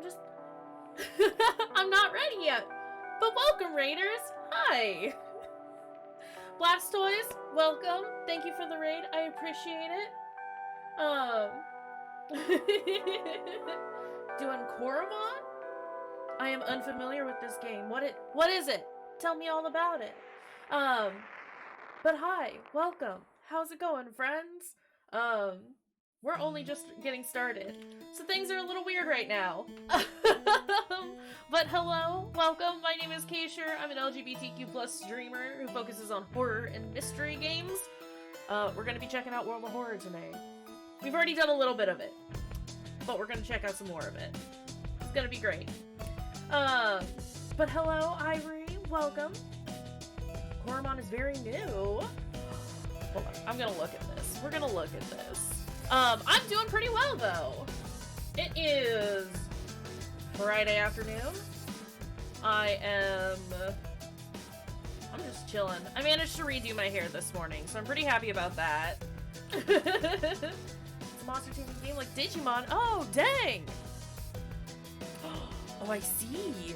I'm just... I'm not ready yet. But welcome, Raiders. Hi. Blastoise, welcome. Thank you for the raid. I appreciate it. Doing Koromon? I am unfamiliar with this game. What is it? Tell me all about it. But hi, welcome. How's it going, friends? We're only just getting started, so things are a little weird right now. But hello, welcome. My name is Kayshurrr. I'm an LGBTQ+ streamer who focuses on horror and mystery games. We're gonna be checking out World of Horror today. We've already done a little bit of it, but we're gonna check out some more of it. It's gonna be great. But hello, Ivory. Welcome. Koromon is very new. Hold on, I'm gonna look at this. We're gonna look at this. I'm doing pretty well, though. It is Friday afternoon. I'm just chilling. I managed to redo my hair this morning, so I'm pretty happy about that. It's a monster TV game like Digimon. Oh, dang! Oh, I see.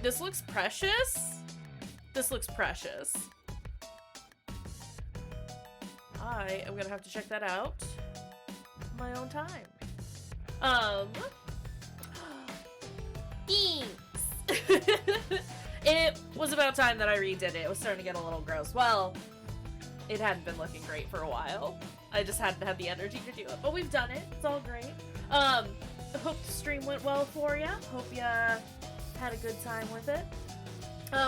This looks precious. This looks precious. I am gonna have to check that out on my own time. Thanks. It was about time that I redid it. It was starting to get a little gross. Well, it hadn't been looking great for a while. I just hadn't had the energy to do it, but we've done it. It's all great. I hope the stream went well for you. Hope you had a good time with it.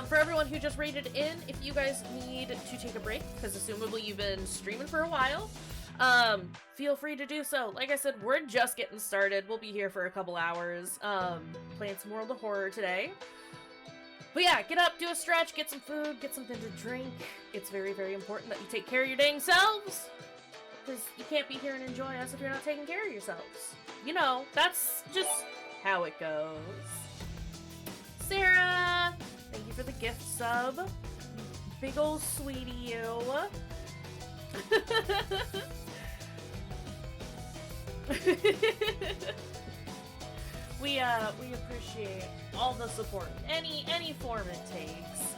For everyone who just raided in, if you guys need to take a break, because assumably you've been streaming for a while, feel free to do so. Like I said, we're just getting started. We'll be here for a couple hours, playing some World of Horror today. But yeah, get up, do a stretch, get some food, get something to drink. It's very, very important that you take care of your dang selves, because you can't be here and enjoy us if you're not taking care of yourselves. You know, that's just how it goes. Sarah! Thank you for the gift sub. Big ol' sweetie you. We appreciate all the support, any form it takes.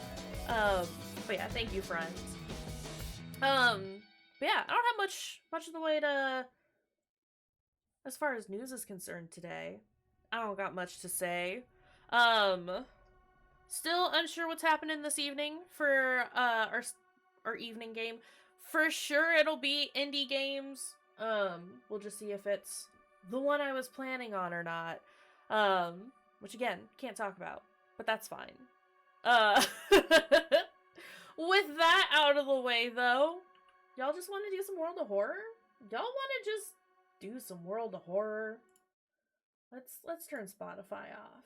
But yeah, thank you, friends. But yeah, I don't have much of the way to, as far as news is concerned today. I don't got much to say. Still unsure what's happening this evening for our evening game. For sure it'll be indie games. We'll just see if it's the one I was planning on or not. Which again, can't talk about, but that's fine. With that out of the way though, y'all just want to do some World of Horror? Y'all want to just do some World of Horror? Let's turn Spotify off.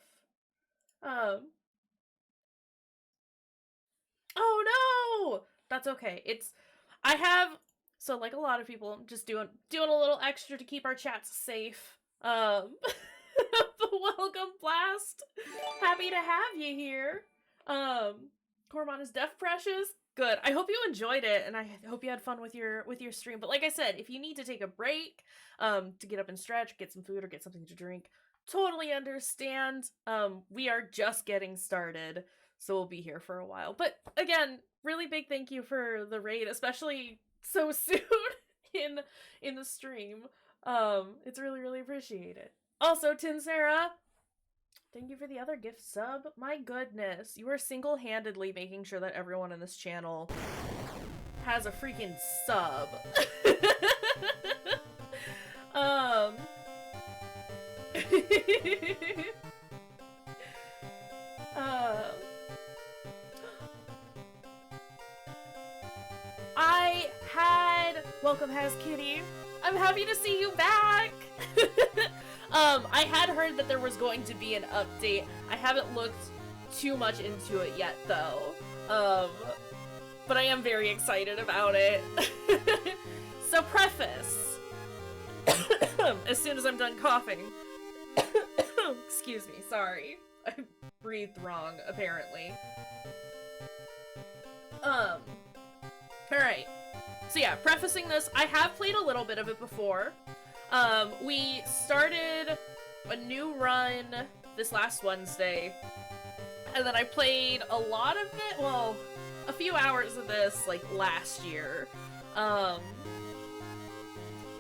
Oh no! That's okay. So like a lot of people, I'm just doing a little extra to keep our chats safe. Welcome, Blast! Happy to have you here. Koromon is deaf precious. Good. I hope you enjoyed it, and I hope you had fun with your stream. But like I said, if you need to take a break, to get up and stretch, get some food, or get something to drink, totally understand. We are just getting started, so we'll be here for a while. But again, really big thank you for the raid, especially so soon in the stream. It's really, really appreciated. Also, Tin Sarah, thank you for the other gift sub. My goodness, you are single-handedly making sure that everyone in this channel has a freaking sub. Welcome, Has Kitty. I'm happy to see you back. I had heard that there was going to be an update. I haven't looked too much into it yet, though. But I am very excited about it. So, preface. As soon as I'm done coughing. Excuse me, sorry. I breathed wrong, apparently. Alright. So yeah, prefacing this, I have played a little bit of it before. We started a new run this last Wednesday, and then I played a lot of it, well, a few hours of this, like, last year. But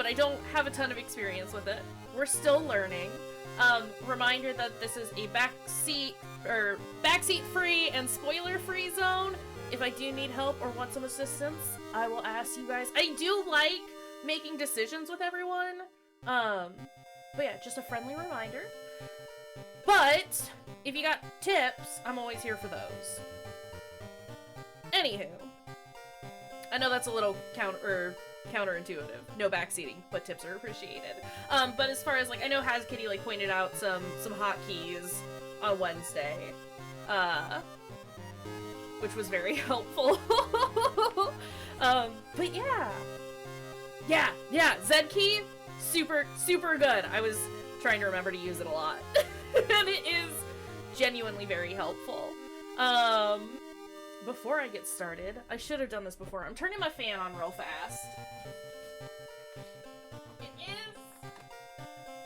I don't have a ton of experience with it. We're still learning. Reminder that this is a backseat free and spoiler free zone. If I do need help or want some assistance, I will ask you guys. I do like making decisions with everyone. But yeah, just a friendly reminder. But if you got tips, I'm always here for those. Anywho, I know that's a little counterintuitive. No backseating, but tips are appreciated. But as far as, like, I know HasKitty, like, pointed out some hotkeys on Wednesday, which was very helpful. But yeah, Z key, super good. I was trying to remember to use it a lot, and it is genuinely very helpful. Before I get started, I should have done this before. I'm turning my fan on real fast. It is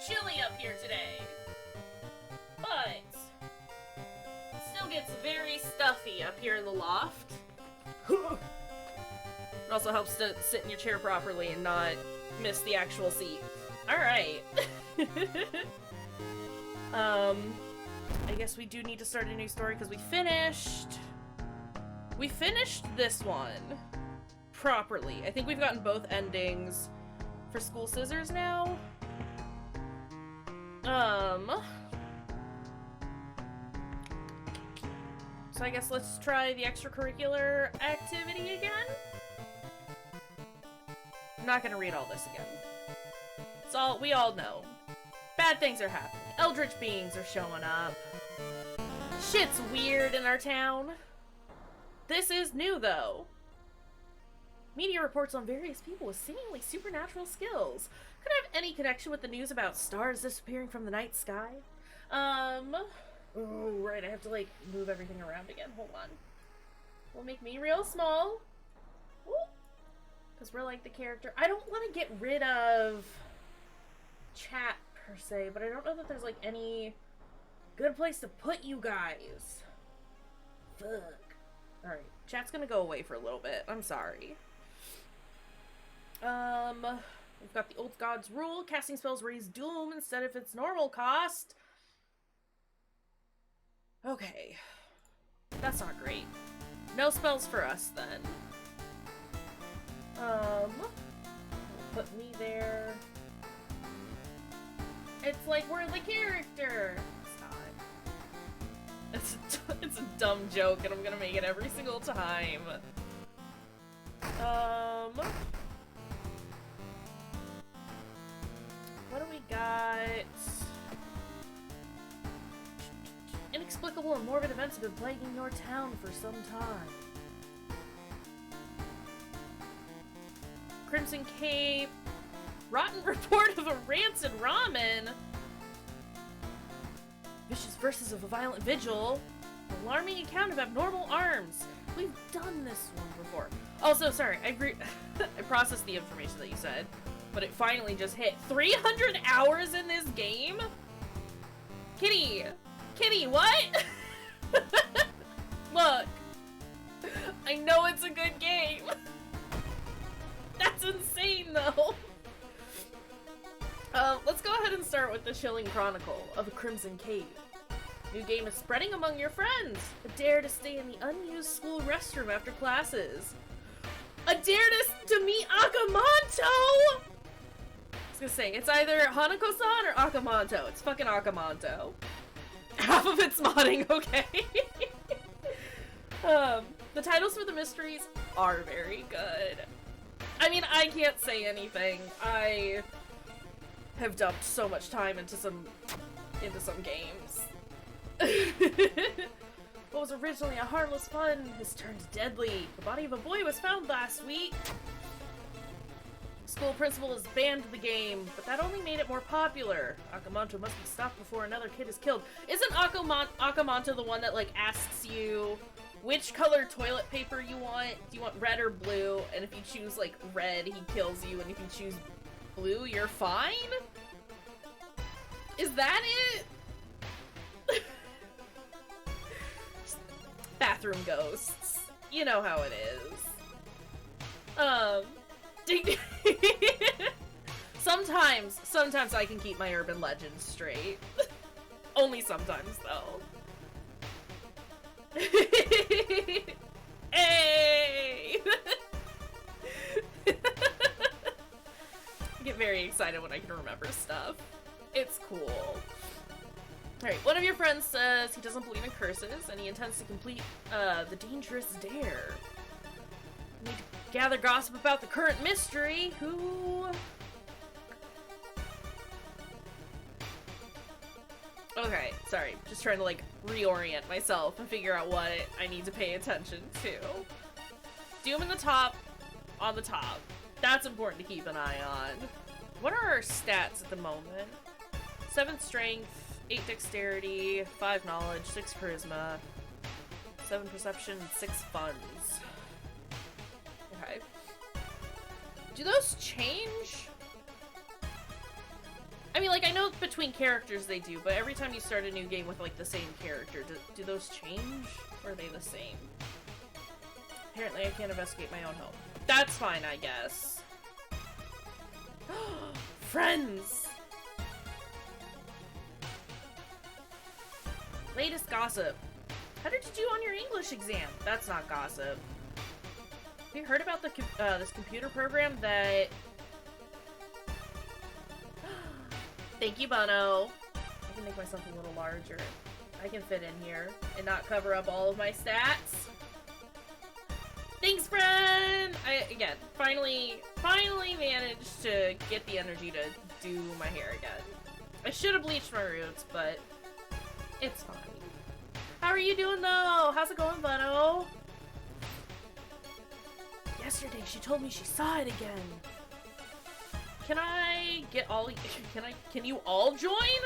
chilly up here today, but it still gets very stuffy up here in the loft. It also helps to sit in your chair properly and not miss the actual seat. Alright. I guess we do need to start a new story because we finished this one properly. I think we've gotten both endings for School Scissors now. So I guess let's try the extracurricular activity again. I'm not gonna read all this again. It's all, we all know. Bad things are happening. Eldritch beings are showing up. Shit's weird in our town. This is new, though. Media reports on various people with seemingly supernatural skills. Could I have any connection with the news about stars disappearing from the night sky? Oh, right, I have to, like, move everything around again. Hold on. We'll make me real small. Because we're, like, the character. I don't want to get rid of chat, per se, but I don't know that there's, like, any good place to put you guys. Fuck. Alright, chat's gonna go away for a little bit. I'm sorry. We've got the Old Gods rule. Casting spells raise doom instead of its normal cost. Okay. That's not great. No spells for us, then. Put me there. It's like we're the character. It's not. It's a dumb joke, and I'm gonna make it every single time. What do we got? Inexplicable and morbid events have been plaguing your town for some time. Crimson Cape. Rotten report of a rancid ramen. Vicious verses of a violent vigil. Alarming account of abnormal arms. We've done this one before. Also, sorry, I processed the information that you said, but it finally just hit 300 hours in this game? Kitty, what? Look, I know it's a good game. That's insane, though. Let's go ahead and start with the Chilling Chronicle of a Crimson Cave. New game is spreading among your friends. A dare to stay in the unused school restroom after classes. A dare to meet Akamanto! I was gonna say, it's either Hanako-san or Akamanto. It's fucking Akamanto. Half of it's modding, okay? The titles for the mysteries are very good. I mean, I can't say anything. I have dumped so much time into some games. What was originally a harmless fun has turned deadly. The body of a boy was found last week. The school principal has banned the game, but that only made it more popular. Akamanto must be stopped before another kid is killed. Isn't Akamanto the one that, like, asks you which color toilet paper you want? Do you want red or blue? And if you choose, like, red, he kills you, and if you choose Blue, you're fine? Is that it? Bathroom ghosts. You know how it is. Sometimes I can keep my urban legends straight. Only sometimes, though. Hey! I get very excited when I can remember stuff. It's cool. Alright, one of your friends says he doesn't believe in curses, and he intends to complete, the dangerous dare. We need to gather gossip about the current mystery. Who... Okay, sorry. Just trying to, like, reorient myself and figure out what I need to pay attention to. Doom in the top, on the top. That's important to keep an eye on. What are our stats at the moment? 7 strength, 8 dexterity, 5 knowledge, 6 charisma, 7 perception, 6 funds. Okay. Do those change? I mean, like, I know between characters they do, but every time you start a new game with, like, the same character, do those change? Or are they the same? Apparently I can't investigate my own home. That's fine, I guess. Friends! Latest gossip. How did you do on your English exam? That's not gossip. Have you heard about the this computer program that... Thank you, Bono. I can make myself a little larger. I can fit in here and not cover up all of my stats. Thanks, friend! Again, finally managed to get the energy to do my hair again. I should have bleached my roots, but it's fine. How are you doing, though? How's it going, Bono? Yesterday, she told me she saw it again. Can I get all... Can you all join?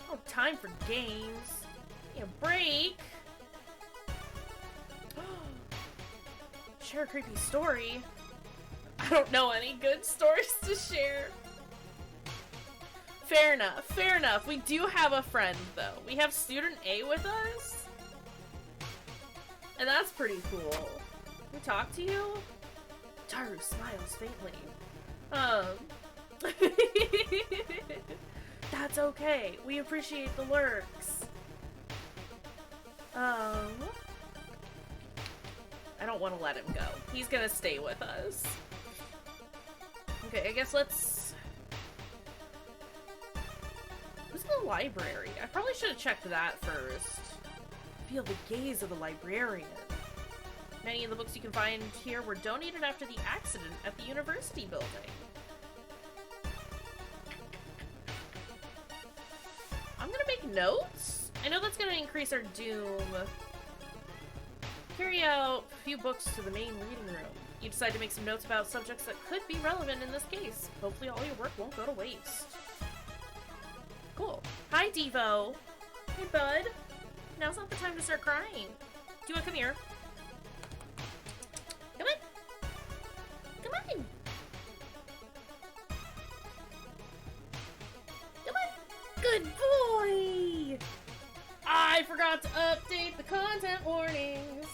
Oh, time for games. Give me a break. Share a creepy story. I don't know any good stories to share. Fair enough, fair enough. We do have a friend, though. We have Student A with us. And that's pretty cool. Can we talk to you? Taru smiles faintly. That's okay. We appreciate the lurks. I don't want to let him go. He's gonna stay with us. Okay, I guess let's... Who's in the library? I probably should have checked that first. Feel the gaze of the librarian. Many of the books you can find here were donated after the accident at the university building. I'm gonna make notes? I know that's gonna increase our doom. Carry out a few books to the main reading room. You decide to make some notes about subjects that could be relevant in this case. Hopefully all your work won't go to waste. Cool. Hi, Devo. Hey, bud. Now's not the time to start crying. Do you want to come here? Come on. Come on. Come on. Good boy. I forgot to update the content warnings.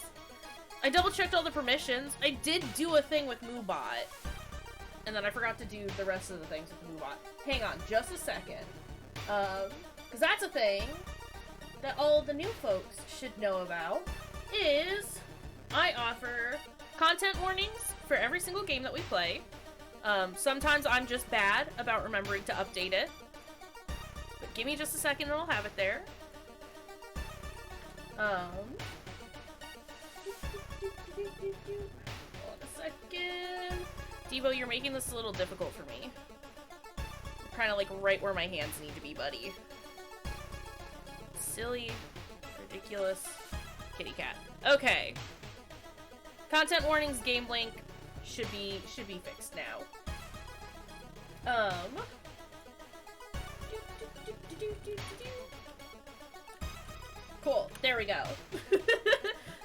I double-checked all the permissions. I did do a thing with Moobot. And then I forgot to do the rest of the things with Moobot. Hang on just a second. Because that's a thing that all the new folks should know about, is I offer content warnings for every single game that we play. Sometimes I'm just bad about remembering to update it. But give me just a second and I'll have it there. Hold on a second. Devo, you're making this a little difficult for me. Kind of like right where my hands need to be, buddy. Silly, ridiculous kitty cat. Okay. Content warnings, game link should be fixed now. Cool. There we go.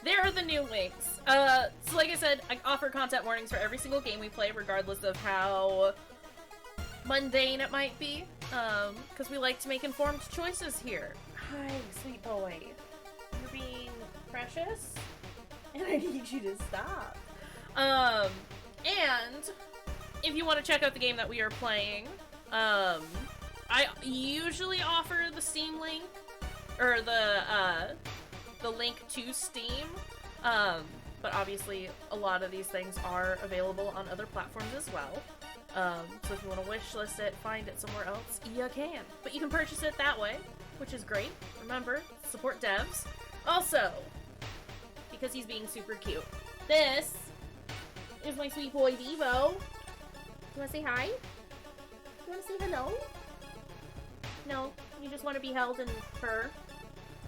There are the new links. So like I said, I offer content warnings for every single game we play, regardless of how mundane it might be. Because we like to make informed choices here. Hi, sweet boy. You're being precious? And I need you to stop. And if you want to check out the game that we are playing, I usually offer the Steam link, or the link to Steam, but obviously a lot of these things are available on other platforms as well. So if you want to wishlist it, find it somewhere else, you can. But you can purchase it that way, which is great. Remember, support devs. Also, because he's being super cute, this is my sweet boy Devo. You wanna say hi? You wanna say hello? No, you just want to be held in fur.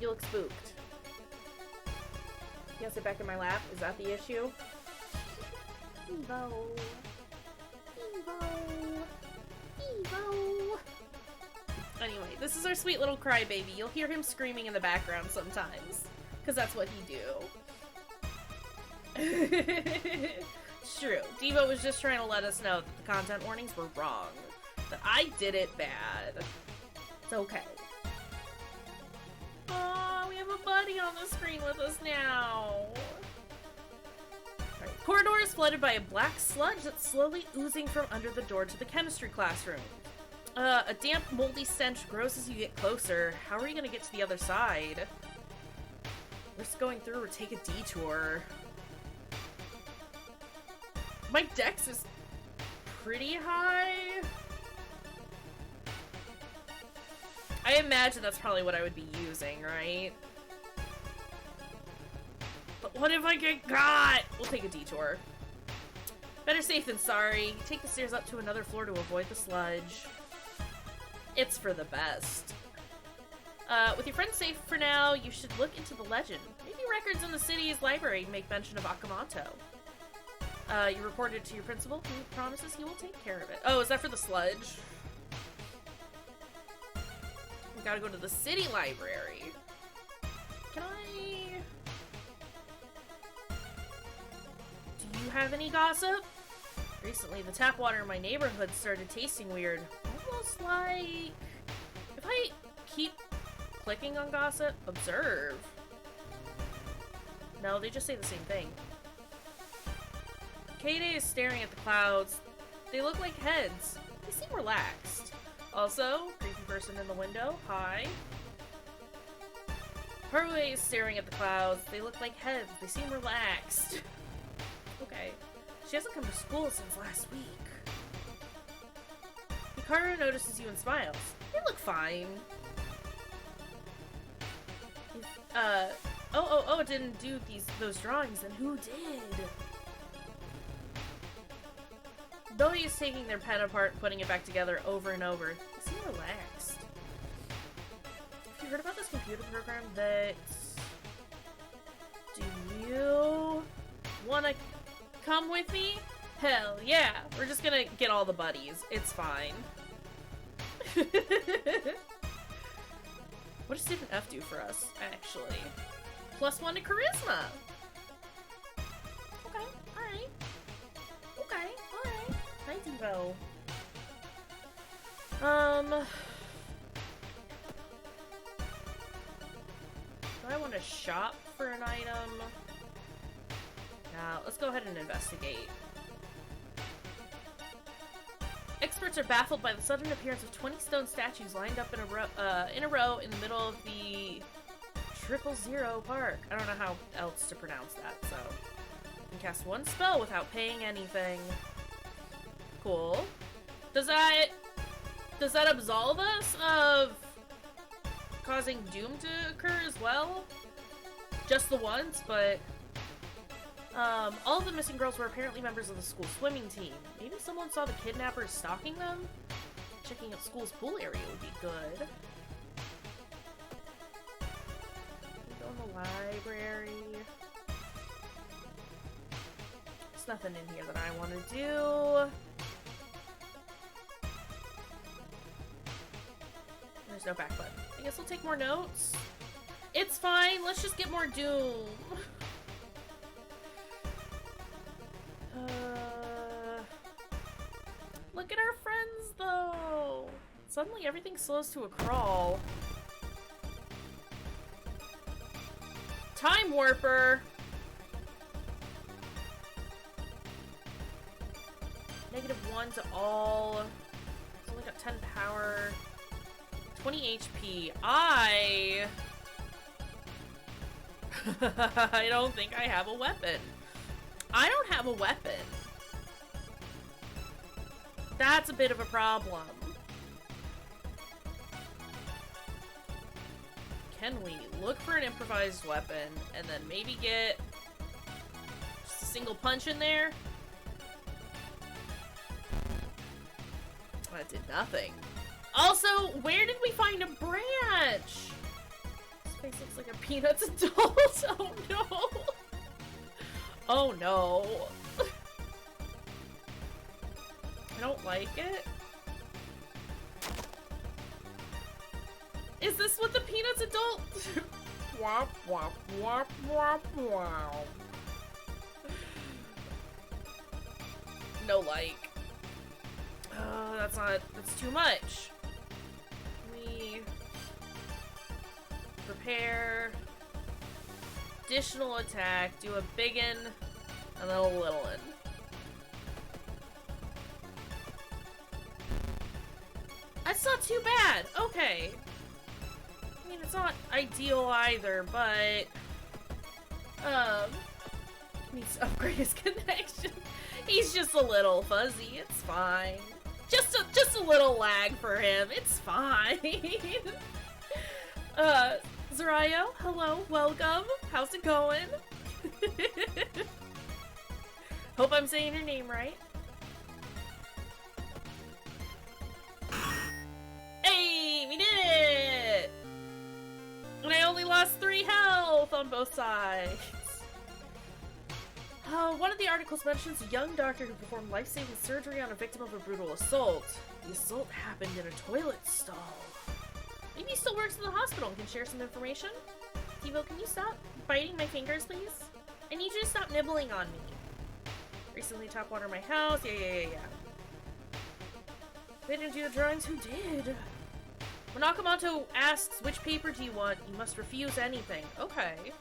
You look spooked. You gotta sit back in my lap? Is that the issue? Evo. Evo. Evo. Anyway, this is our sweet little crybaby. You'll hear him screaming in the background sometimes. Because that's what he do. It's true. Devo was just trying to let us know that the content warnings were wrong. That I did it bad. It's okay. Aw, we have a buddy on the screen with us now. Right. Corridor is flooded by a black sludge that's slowly oozing from under the door to the chemistry classroom. A damp, moldy stench grows as you get closer. How are you gonna get to the other side? Risk going through or take a detour. My dex is pretty high. I imagine that's probably what I would be using, right? But what if I get got? We'll take a detour. Better safe than sorry. Take the stairs up to another floor to avoid the sludge. It's for the best. With your friends safe for now, you should look into the legend. Maybe records in the city's library make mention of Akamoto. You reported to your principal, who promises he will take care of it. Oh, is that for the sludge? We gotta go to the city library. Can I... Do you have any gossip? Recently, the tap water in my neighborhood started tasting weird. Almost like... If I keep clicking on gossip, observe. No, they just say the same thing. Kayde is staring at the clouds. They look like heads. They seem relaxed. Also, creepy person in the window. Hi. Haruhi is staring at the clouds. They look like heads. They seem relaxed. Okay. She hasn't come to school since last week. Hikaru notices you and smiles. You look fine. If, it didn't do those drawings, then who did? Though he's taking their pen apart and putting it back together over and over, they seem relaxed. Have you heard about this computer program that... Do you want to come with me? Hell yeah! We're just gonna get all the buddies. It's fine. What does Stephen F do for us, actually? +1 to charisma! Okay, alright. Okay, alright. Hi, Devo. Do I want to shop for an item? Now, let's go ahead and investigate. Experts are baffled by the sudden appearance of 20 stone statues lined up in a row in the middle of the 000 Park. I don't know how else to pronounce that, so... You can cast one spell without paying anything. Cool. Does that absolve us of causing doom to occur as well? Just the once, but... all of the missing girls were apparently members of the school swimming team. Maybe someone saw the kidnappers stalking them? Checking out school's pool area would be good. Go in the library. There's nothing in here that I want to do. There's no back button. I guess we'll take more notes. It's fine. Let's just get more doom. Look at our friends, though. Suddenly everything slows to a crawl. Time warper. -1 to all. It's only got 10 power. 20 HP. I don't think I have a weapon. I don't have a weapon. That's a bit of a problem. Can we look for an improvised weapon and then maybe get just a single punch in there? That did nothing. Also, where did we find a branch? This face looks like a Peanuts adult. Oh no. Oh no. I don't like it. Is this what the Peanuts adult? Womp womp womp womp womp. No like. Oh, that's too much. We prepare, additional attack, do a big one, and then a little one. That's not too bad. Okay. I mean, it's not ideal either, but needs to upgrade his connection. He's just a little fuzzy. It's fine. Just a little lag for him. It's fine. Zarayo, hello, welcome. How's it going? Hope I'm saying your name right. Hey, we did it! And I only lost 3 health on both sides. One of the articles mentions a young doctor who performed life-saving surgery on a victim of a brutal assault. The assault happened in a toilet stall. Maybe he still works in the hospital and can share some information? Devo, can you stop biting my fingers, please? I need you to stop nibbling on me. Recently top water my house. Yeah. They didn't do the drawings. Who did? When Nakamoto asks, which paper do you want? You must refuse anything. Okay.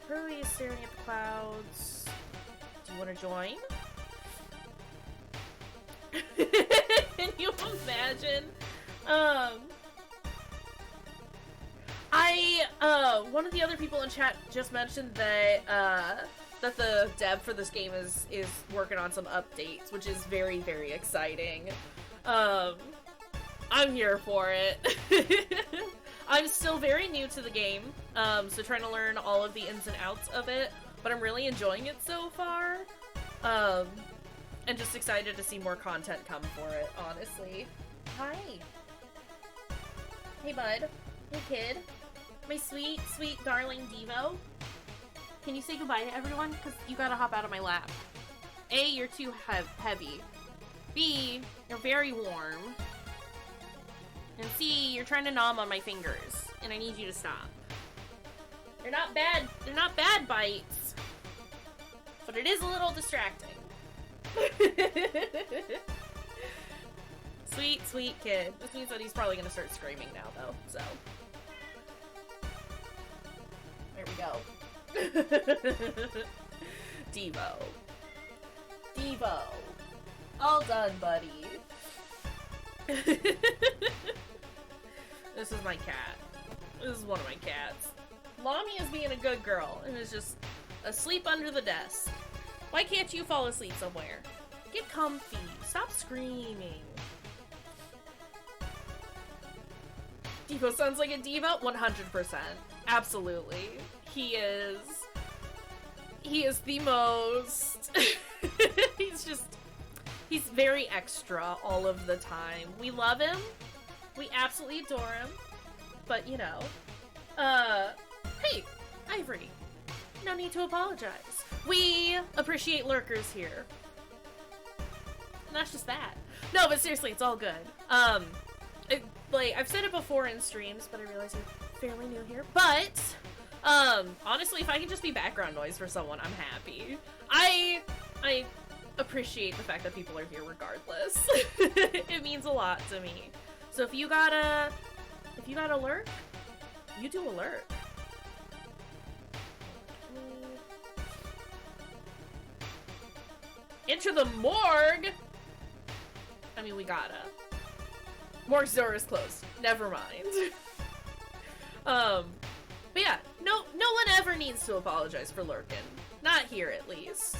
Hurley is staring at the clouds. Do you want to join? Can you imagine? One of the other people in chat just mentioned that, that the dev for this game is working on some updates, which is very, very exciting. I'm here for it. I'm still very new to the game, so trying to learn all of the ins and outs of it, but I'm really enjoying it so far. And just excited to see more content come for it, honestly. Hi. Hey, bud. Hey, kid. My sweet, sweet, darling Devo. Can you say goodbye to everyone? Because you gotta hop out of my lap. A, you're too heavy. B, you're very warm. And C, you're trying to nom on my fingers. And I need you to stop. They're not bad bites. But it is a little distracting. Sweet, sweet kid. This means that he's probably gonna start screaming now, though, so. There we go. Devo. Devo. All done, buddy. This is my cat. This is one of my cats. Lami is being a good girl and is just asleep under the desk. Why can't you fall asleep somewhere? Get comfy. Stop screaming. Devo sounds like a diva? 100%. Absolutely. He is the most... He's very extra all of the time. We love him. We absolutely adore him. But, you know. Hey, Ivory. No need to apologize. We appreciate lurkers here. And that's just that. No, but seriously, it's all good. Like, I've said it before in streams, but I realize you're fairly new here. But, Honestly, if I can just be background noise for someone, I'm happy. I appreciate the fact that people are here regardless. It means a lot to me. So if you got a lurk, you do a lurk. Enter the morgue! I mean, we gotta. Morgue's door is closed. Never mind. But yeah, no one ever needs to apologize for lurking. Not here, at least.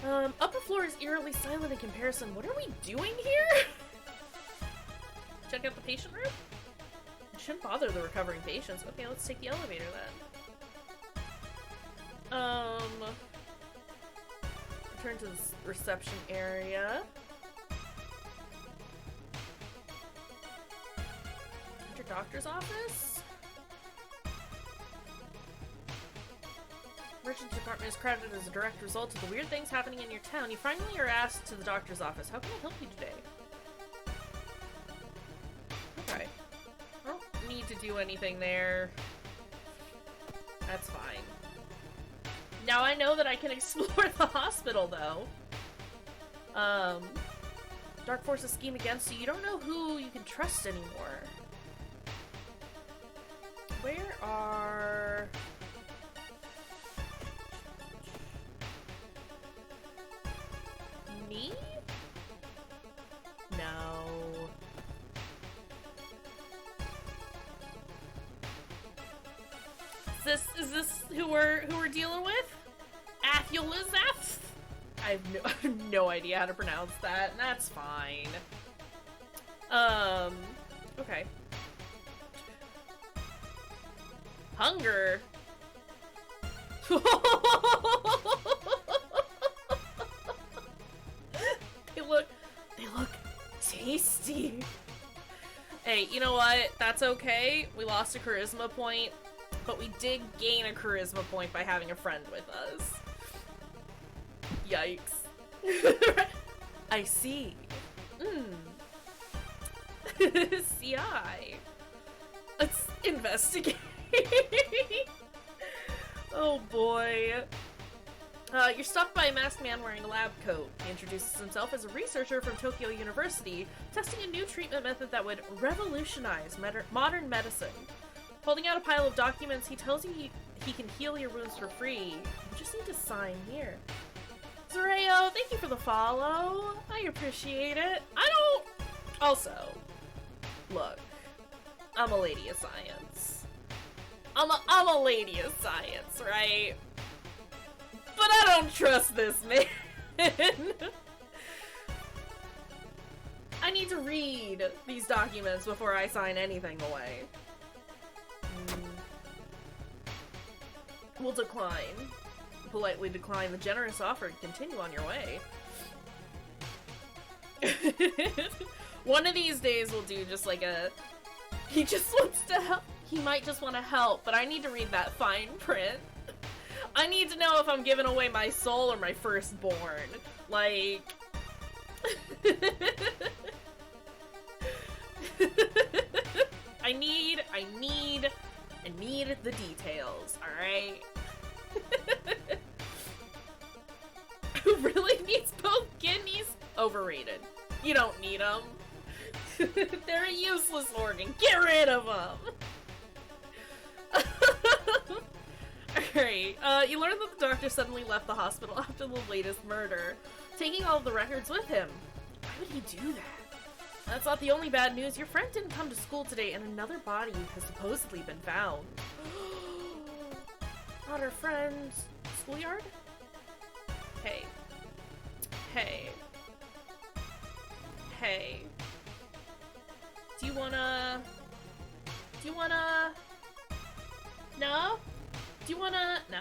Upper floor is eerily silent in comparison. What are we doing here? Check out the patient room? It shouldn't bother the recovering patients. Okay, let's take the elevator then. Return to the reception area. Enter doctor's office. Emergency department is crowded as a direct result of the weird things happening in your town. You finally are asked to the doctor's office. How can I help you today? Okay. I don't need to do anything there. That's fine. Now I know that I can explore the hospital, though. Dark forces scheme against you. You don't know who you can trust anymore. Where are... Me? No. Is this who we're dealing with? Athulizeth? I have no idea how to pronounce that. That's fine. Okay. Hunger. They look tasty. Hey, you know what? That's okay. We lost a charisma point, but we did gain a charisma point by having a friend with us. Yikes. I see. CI. Let's investigate. Oh boy. You're stopped by a masked man wearing a lab coat. He introduces himself as a researcher from Tokyo University, testing a new treatment method that would revolutionize modern medicine. Holding out a pile of documents, he tells you he can heal your wounds for free. You just need to sign here. Zoreo, thank you for the follow. I appreciate it. Also, look, I'm a lady of science. I'm a lady of science, right? But I don't trust this man. I need to read these documents before I sign anything away. We'll decline. Politely decline the generous offer and continue on your way. One of these days we'll do just like a... He just wants to help. He might just want to help, but I need to read that fine print. I need to know if I'm giving away my soul or my firstborn. Like... I need the details, alright? Who really needs both kidneys? Overrated. You don't need them. They're a useless organ. Get rid of them! Alright, you learn that the doctor suddenly left the hospital after the latest murder, taking all of the records with him. Why would he do that? That's not the only bad news. Your friend didn't come to school today, and another body has supposedly been found. Not her friend's schoolyard? Hey. Hey. Hey. Do you wanna... No? Do you wanna... No?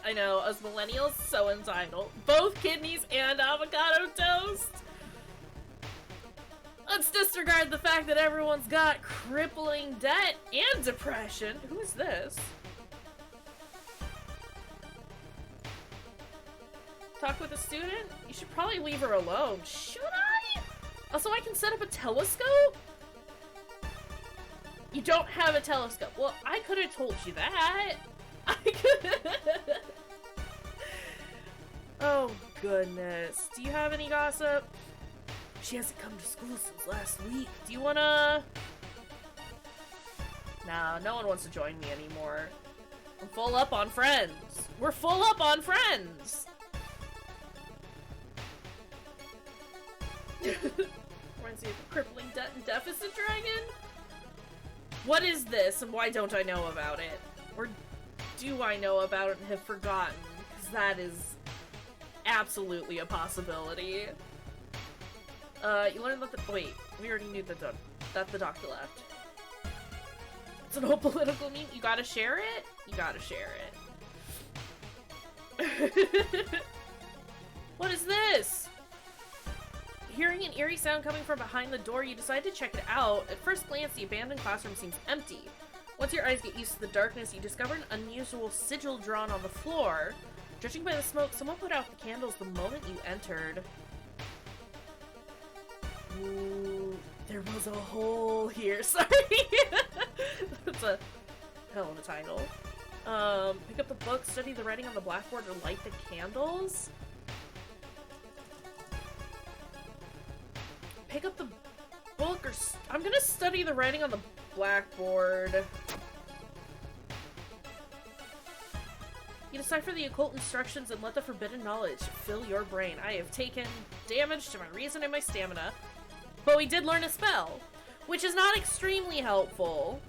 I know, us millennials, so entitled. Both kidneys and avocado toast! Let's disregard the fact that everyone's got crippling debt and depression. Who is this? Talk with a student? You should probably leave her alone. Should I? Also, I can set up a telescope? You don't have a telescope. Well, I could have told you that. I could. Oh, goodness. Do you have any gossip? She hasn't come to school since last week. Do you wanna... Nah, no one wants to join me anymore. I'm full up on friends. We're full up on friends! Reminds me of a crippling debt and deficit dragon? What is this, and why don't I know about it? Or do I know about it and have forgotten? Because that is absolutely a possibility. You learned that the- wait, we already knew that the doctor left. It's an old political meme. You gotta share it? You gotta share it. What is this? Hearing an eerie sound coming from behind the door, you decide to check it out. At first glance, the abandoned classroom seems empty. Once your eyes get used to the darkness, you discover an unusual sigil drawn on the floor. Judging by the smoke, someone put out the candles the moment you entered. Ooh, there was a hole here. Sorry. That's a hell of a title. Pick up the book, study the writing on the blackboard, or light the candles. Pick up the book, or I'm gonna study the writing on the blackboard. You decipher the occult instructions and let the forbidden knowledge fill your brain. I have taken damage to my reason and my stamina, but we did learn a spell, which is not extremely helpful.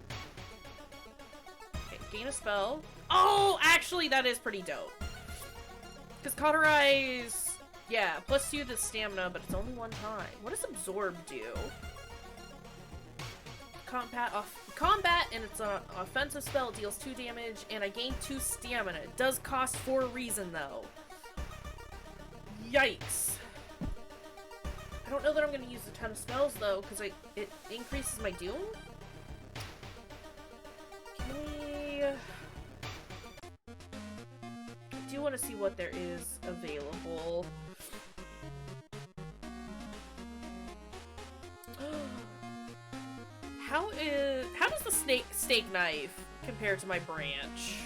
Okay, gain a spell. Oh, actually, that is pretty dope. Because Cauterize, yeah, +2 to stamina, but it's only one time. What does Absorb do? Combat, and it's an offensive spell. It deals 2 damage, and I gain 2 stamina. It does cost 4 reason, though. Yikes. I don't know that I'm going to use a ton of spells, though, because it increases my doom. Can we... I do want to see what there is available. How does the steak knife compare to my branch?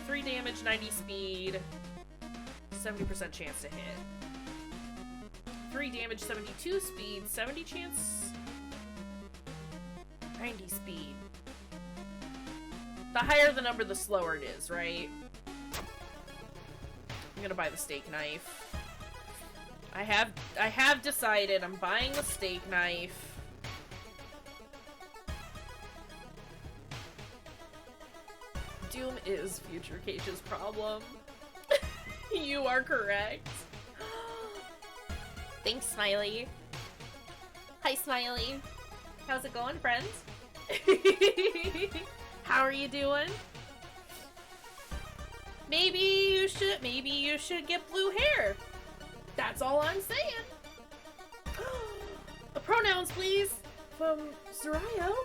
3 damage, 90 speed, 70% chance to hit. 3 damage, 72 speed, 70 chance, 90 speed. The higher the number, the slower it is, right? I'm gonna buy the steak knife. I have decided I'm buying the steak knife. Doom is future Kayshurr's problem. You are correct. Thanks, Smiley. Hi, Smiley. How's it going, friends? How are you doing? Maybe you should get blue hair. That's all I'm saying. Pronouns, please. From Zurayo.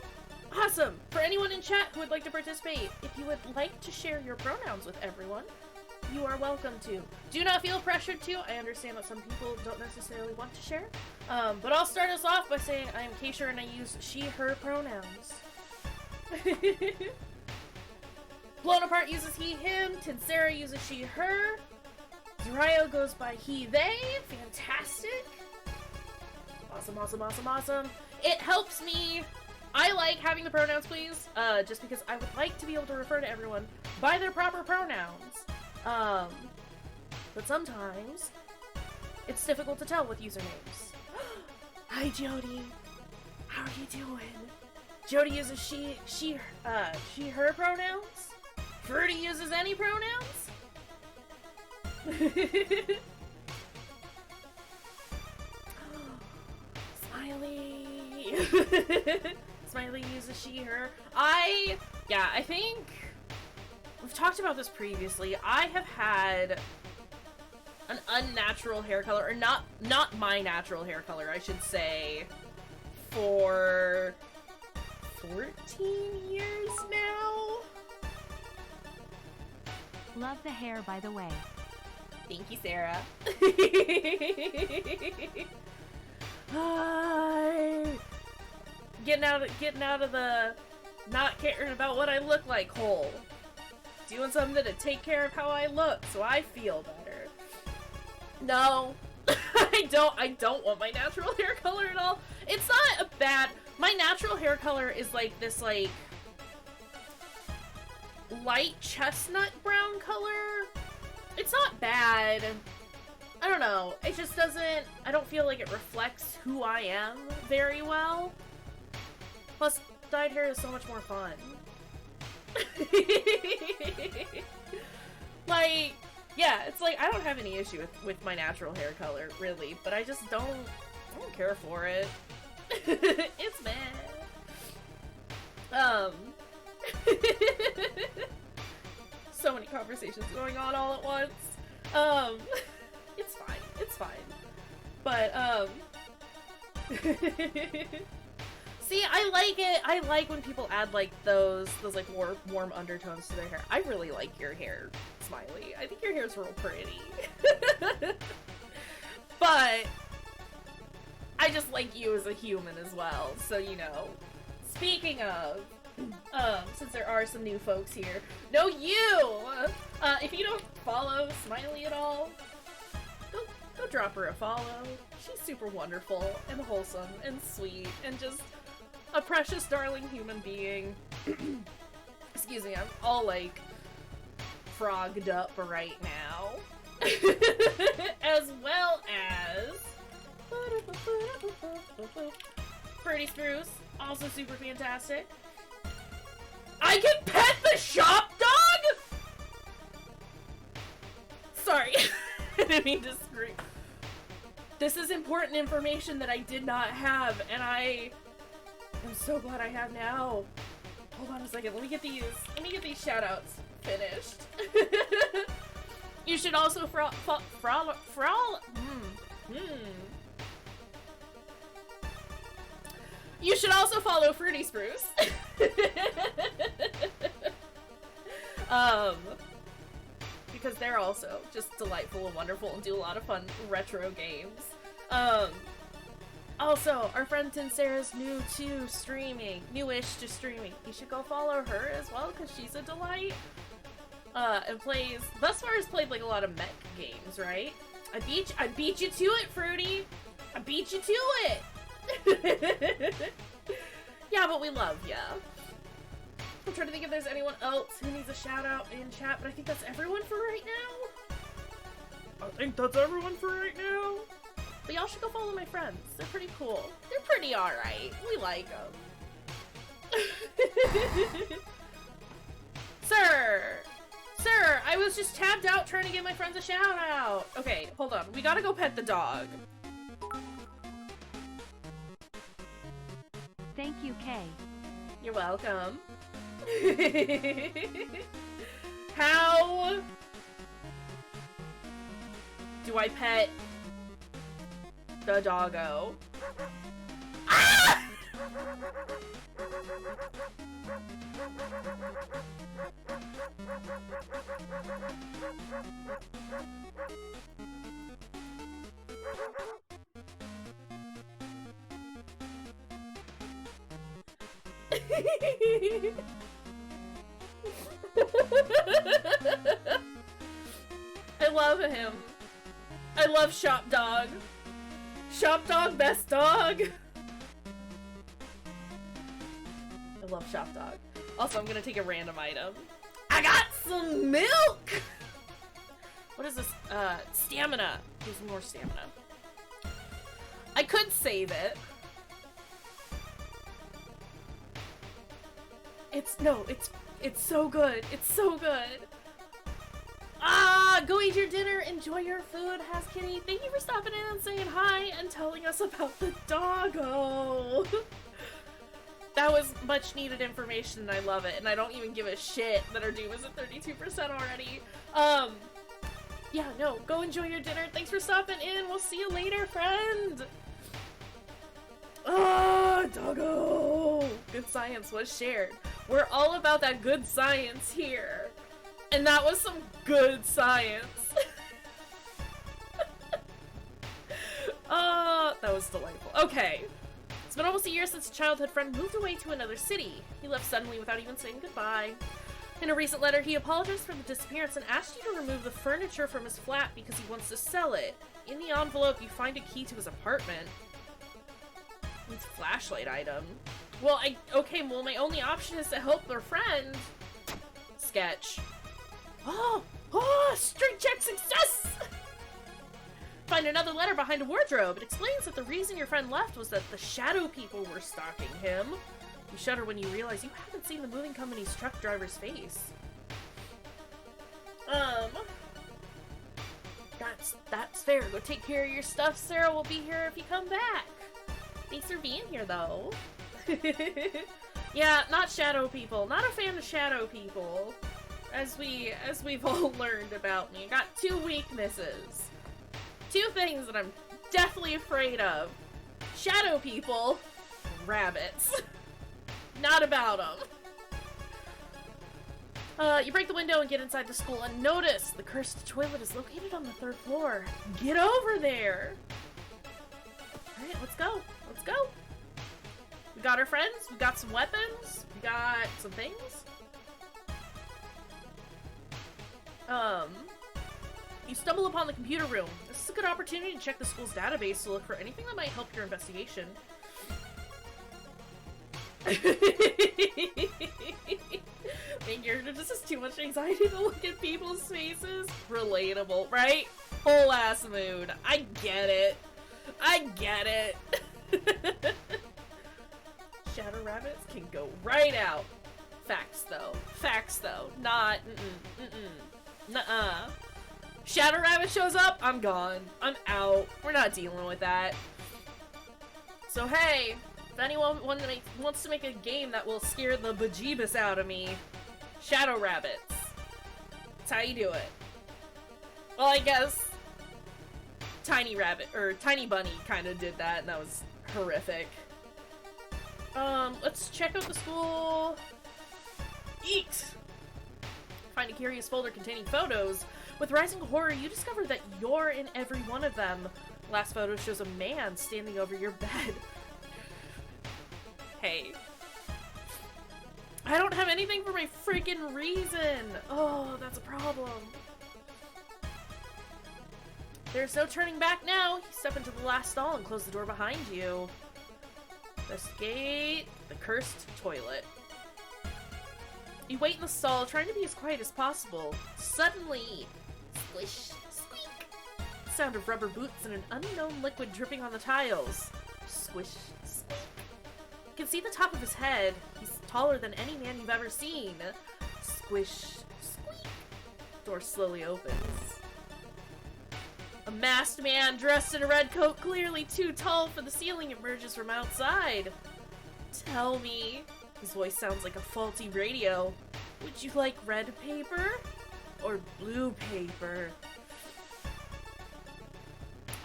Awesome! For anyone in chat who would like to participate, if you would like to share your pronouns with everyone, you are welcome to. Do not feel pressured to. I understand that some people don't necessarily want to share. But I'll start us off by saying I am Kayshurrr and I use she, her pronouns. Blown Apart uses he, him. Tinsera uses she, her. Zurayo goes by he, they. Fantastic. Awesome, awesome, awesome, awesome. It helps me. I like having the pronouns, please, just because I would like to be able to refer to everyone by their proper pronouns. But sometimes it's difficult to tell with usernames. Hi, Jody. How are you doing? Jody uses she, her pronouns. Fruity uses any pronouns. Smiley. Smiley uses she, her. I think we've talked about this previously. I have had an unnatural hair color, or not my natural hair color, I should say, for 14 years now. Love the hair, by the way. Thank you, Sarah. Hi. Getting out of the not caring about what I look like whole. Doing something to take care of how I look so I feel better. No. I don't want my natural hair color at all. It's not a bad... My natural hair color is like this, like, light chestnut brown color. It's not bad. I don't know. It just doesn't... I don't feel like it reflects who I am very well. Plus, dyed hair is so much more fun. Like... Yeah, it's like, I don't have any issue with my natural hair color, really, but I just don't care for it. It's bad. So many conversations going on all at once. It's fine. But, see, I like it. I like when people add, like, those like, warm undertones to their hair. I really like your hair, Smiley. I think your hair's real pretty. But I just like you as a human as well, so, you know. Speaking of, since there are some new folks here, no, you! If you don't follow Smiley at all, go drop her a follow. She's super wonderful and wholesome and sweet and just a precious, darling human being. Excuse me, I'm all, like, frogged up right now. As well as... Pretty Spruce, also super fantastic. I can pet the shop dog?! Sorry, I didn't mean to scream. This is important information that I did not have, and I am so glad I have now. Hold on a second, let me get these shout-outs finished. You should also You should also follow Fruity Spruce. Because they're also just delightful and wonderful and do a lot of fun retro games. Also, our friend Tinsara's new to streaming. Newish to streaming. You should go follow her as well, because she's a delight. And plays, thus far has played like a lot of mech games, right? I beat you to it, Fruity! I beat you to it! Yeah, but we love ya. I'm trying to think if there's anyone else who needs a shout out in chat, but I think that's everyone for right now. I think that's everyone for right now. But y'all should go follow my friends. They're pretty cool. They're pretty alright. We like them. Sir, I was just tabbed out trying to give my friends a shout out. Okay, hold on. We gotta go pet the dog. Thank you, Kay. You're welcome. How do I pet the doggo? Ah! I love him. I love Shop Dog. Shop Dog, best dog. I love Shop Dog. Also, I'm gonna take a random item. I got some milk! What is this? Stamina. Here's more stamina. I could save it. It's so good. It's so good. Ah, go eat your dinner. Enjoy your food, Has Kitty. Thank you for stopping in and saying hi and telling us about the doggo. That was much needed information and I love it. And I don't even give a shit that our Doom is at 32% already. Yeah, no, go enjoy your dinner. Thanks for stopping in. We'll see you later, friend. Ah, doggo. Good science was shared. We're all about that good science here. And that was some good science. That was delightful. Okay. Let's been almost a year since a childhood friend moved away to another city. He left suddenly without even saying goodbye. In a recent letter, he apologized for the disappearance and asked you to remove the furniture from his flat because he wants to sell it. In the envelope, you find a key to his apartment. It's a flashlight item. Well, okay, well, my only option is to help their friend. Sketch. Oh, strength check success! Find another letter behind a wardrobe. It explains that the reason your friend left was that the shadow people were stalking him. You shudder when you realize you haven't seen the moving company's truck driver's face. That's fair. Go take care of your stuff. Sarah will be here if you come back. Thanks for being here, though. Yeah, not shadow people. Not a fan of shadow people. As we've all learned about me. Got 2 weaknesses. 2 things that I'm deathly afraid of. Shadow people, rabbits. Not about them. You break the window and get inside the school and notice the cursed toilet is located on the 3rd floor. Get over there! Alright, let's go. Let's go. We got our friends, we got some weapons, we got some things. You stumble upon the computer room. This is a good opportunity to check the school's database to look for anything that might help your investigation. My character just has too much anxiety to look at people's faces. Relatable, right? Whole ass mood. I get it. I get it. Shadow rabbits can go right out. Facts though. Facts though. Not nuh-uh. Shadow rabbit shows up, I'm gone. I'm out. We're not dealing with that. So hey, if anyone wants to make a game that will scare the bejeebus out of me, shadow rabbits. That's how you do it. Well, I guess Tiny Rabbit, or Tiny Bunny kinda did that, and that was horrific. Let's check out the school. Eek! Find a curious folder containing photos. With rising horror, you discover that you're in every one of them. Last photo shows a man standing over your bed. Hey. I don't have anything for my freaking reason! Oh, that's a problem. There's no turning back now. You step into the last stall and close the door behind you. Investigate the cursed toilet. You wait in the stall, trying to be as quiet as possible. Suddenly, squish, squeak. The sound of rubber boots and an unknown liquid dripping on the tiles. Squish, squeak. You can see the top of his head. He's taller than any man you've ever seen. Squish, squeak. Door slowly opens. A masked man dressed in a red coat, clearly too tall for the ceiling, emerges from outside. Tell me. His voice sounds like a faulty radio. Would you like red paper? Or blue paper?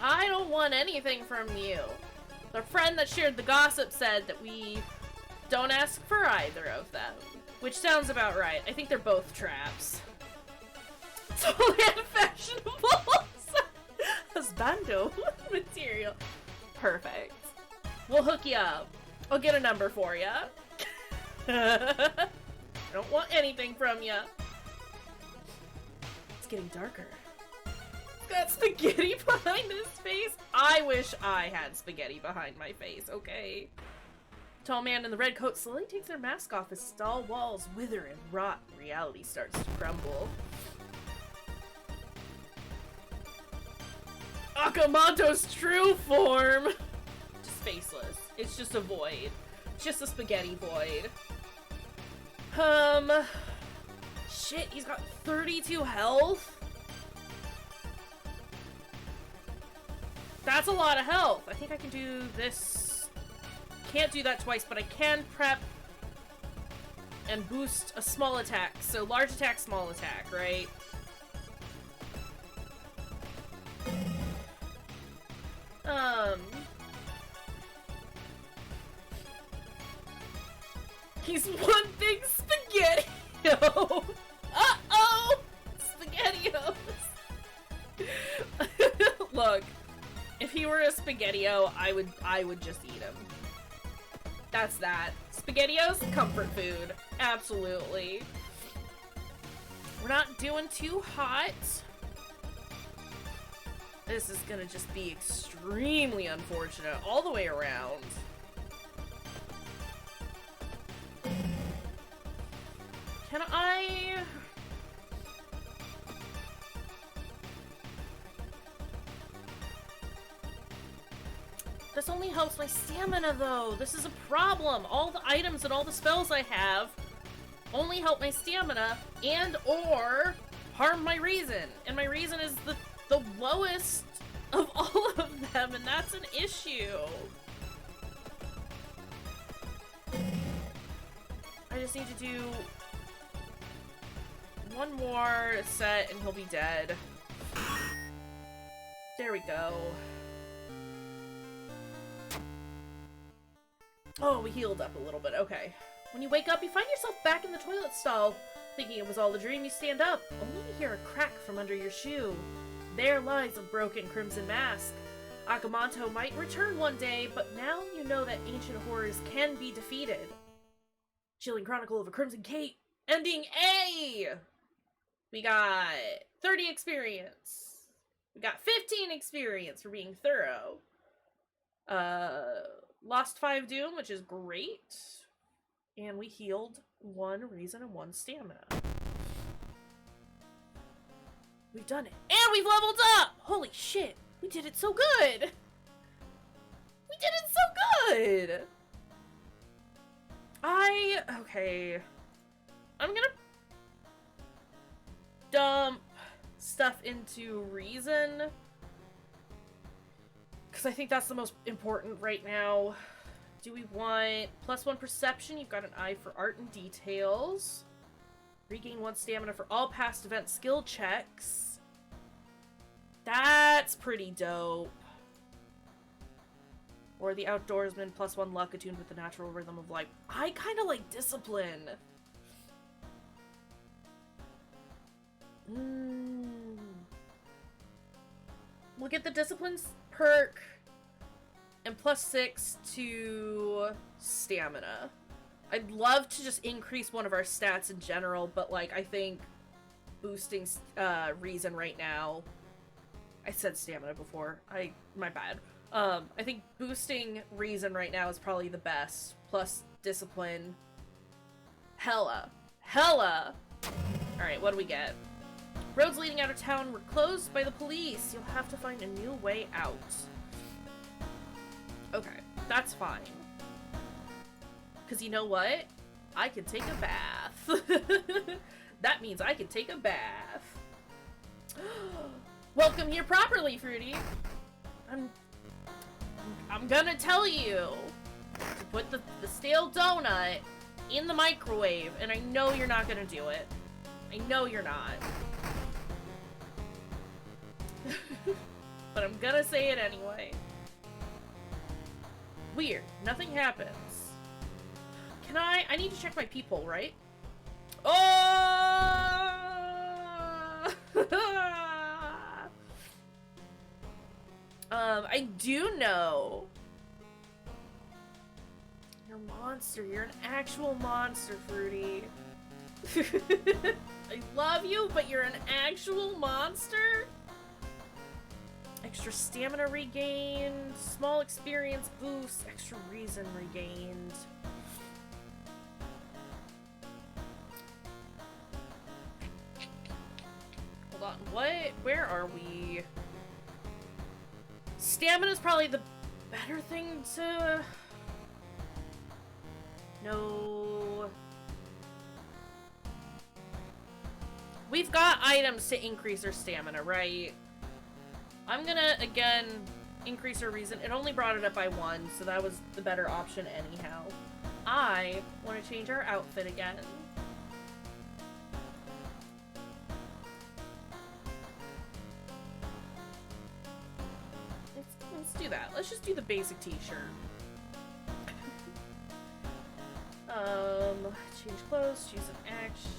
I don't want anything from you. The friend that shared the gossip said that we don't ask for either of them. Which sounds about right. I think they're both traps. Totally unfashionable. Husbando material. Perfect. We'll hook you up. I'll get a number for you. I don't want anything from you. It's getting darker. Got spaghetti behind his face. I wish I had spaghetti behind my face, okay? Tall man in the red coat slowly takes their mask off as stall walls wither and rot. Reality starts to crumble. Akamanto's true form! Just faceless. It's just a void. Just a spaghetti void. Shit, he's got 32 health? That's a lot of health. I think I can do this. Can't do that twice, but I can prep and boost a small attack. So large attack, small attack, right? He's one big spaghetti-o! Uh-oh! SpaghettiOs! Look, if he were a spaghetti-o, I would just eat him. That's that. SpaghettiOs, comfort food. Absolutely. We're not doing too hot. This is gonna just be extremely unfortunate all the way around. Can I... This only helps my stamina, though. This is a problem. All the items and all the spells I have only help my stamina and or harm my reason. And my reason is the lowest of all of them, and that's an issue. I just need to do one more set and he'll be dead. There we go. Oh, we healed up a little bit. Okay. When you wake up, you find yourself back in the toilet stall. Thinking it was all a dream, you stand up, only to hear a crack from under your shoe. There lies a broken crimson mask. Akamanto might return one day, but now you know that ancient horrors can be defeated. Chilling Chronicle of a Crimson Cape, ending A! We got 30 experience. We got 15 experience for being thorough. Lost 5 Doom, which is great. And we healed 1 reason and 1 stamina. We've done it. And we've leveled up! Holy shit. We did it so good! We did it so good! Okay. I'm gonna dump stuff into reason. Because I think that's the most important right now. Do we want +1 perception? You've got an eye for art and details. Regain 1 stamina for all past event skill checks. That's pretty dope. Or the outdoorsman, +1 luck attuned with the natural rhythm of life. I kind of like discipline. We'll get the disciplines perk and +6 to stamina. I'd love to just increase one of our stats in general, but like I think boosting reason right now. I said stamina before. My bad. I think boosting reason right now is probably the best. Plus discipline. Hella. Alright, what do we get? Roads leading out of town were closed by the police. You'll have to find a new way out. Okay, that's fine. Because you know what? I can take a bath. That means I can take a bath. Welcome here properly, Fruity. I'm gonna tell you to put the stale donut in the microwave, and I know you're not gonna do it. I know you're not. But I'm gonna say it anyway. Weird. Nothing happens. Can I need to check my peephole, right? Oh! I do know. You're a monster. You're an actual monster, Fruity. I love you, but you're an actual monster? Extra stamina regained, small experience boost, extra reason regained. Hold on, where are we? Stamina's probably the better thing to... No. We've got items to increase our stamina, right? I'm gonna, again, increase our reason. It only brought it up by 1, so that was the better option anyhow. I want to change our outfit again. Let's do that. Let's just do the basic t-shirt. Change clothes, choose an action.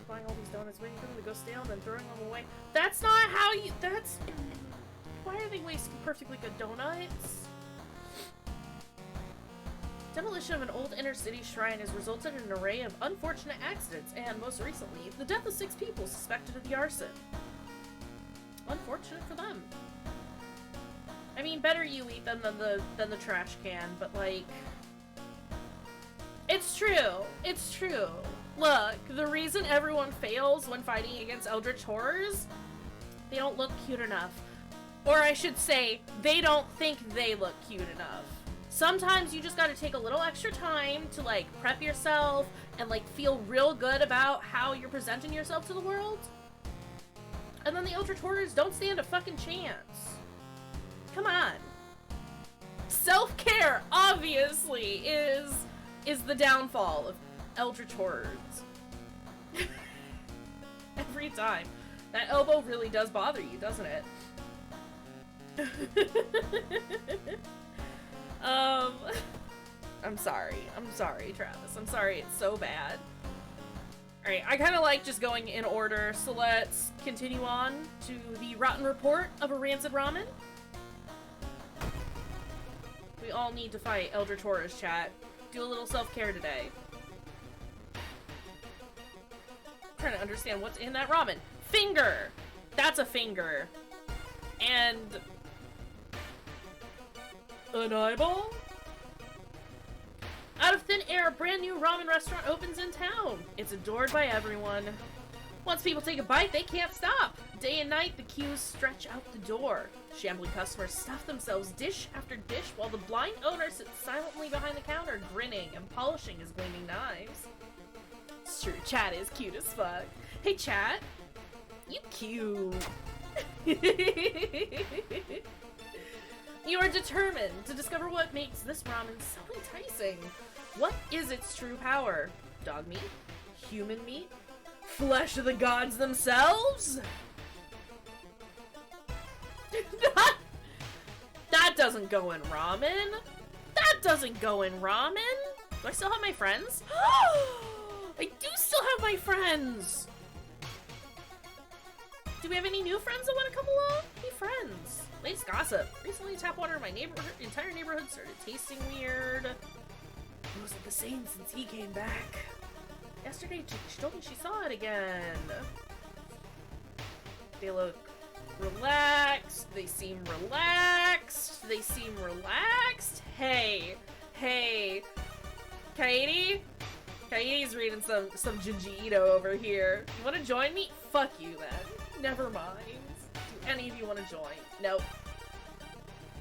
Buying all these donuts, waiting for them to go stale, then throwing them away. That's not how you. That's. Why why are they wasting perfectly good donuts? Demolition of an old inner-city shrine has resulted in an array of unfortunate accidents, and, most recently, the death of 6 people suspected of the arson. Unfortunate for them. I mean, better you eat them than the trash can, but, like... It's true! It's true! Look, the reason everyone fails when fighting against eldritch horrors, they don't look cute enough. Or I should say, they don't think they look cute enough. Sometimes you just gotta take a little extra time to, like, prep yourself and, like, feel real good about how you're presenting yourself to the world. And then the eldritch horrors don't stand a fucking chance. Come on. Self-care, obviously, is the downfall of eldritch horrors. Every time. That elbow really does bother you, doesn't it? I'm sorry. I'm sorry, Travis. I'm sorry it's so bad. Alright, I kind of like just going in order, so let's continue on to the rotten report of a rancid ramen. We all need to fight eldritch horrors, chat. Do a little self-care today. I'm trying to understand what's in that ramen. Finger! That's a finger. And... an eyeball? Out of thin air, a brand new ramen restaurant opens in town. It's adored by everyone. Once people take a bite, they can't stop. Day and night, the queues stretch out the door. Shambling customers stuff themselves dish after dish while the blind owner sits silently behind the counter, grinning and polishing his gleaming knives. It's true, chat is cute as fuck. Hey, chat. You cute. You are determined to discover what makes this ramen so enticing. What is its true power? Dog meat? Human meat? Flesh of the gods themselves? That doesn't go in ramen. That doesn't go in ramen. Do I still have my friends? I do still have my friends. Do we have any new friends that want to come along? Hey, friends. Latest gossip. Recently, tap water in my entire neighborhood started tasting weird. It wasn't the same since he came back. Yesterday, she told me she saw it again. They look relaxed. They seem relaxed. They seem relaxed. Hey, hey, Katie? Katie's reading some Jinji Ito over here. You want to join me? Fuck you, then. Never mind. Do any of you want to join? Nope.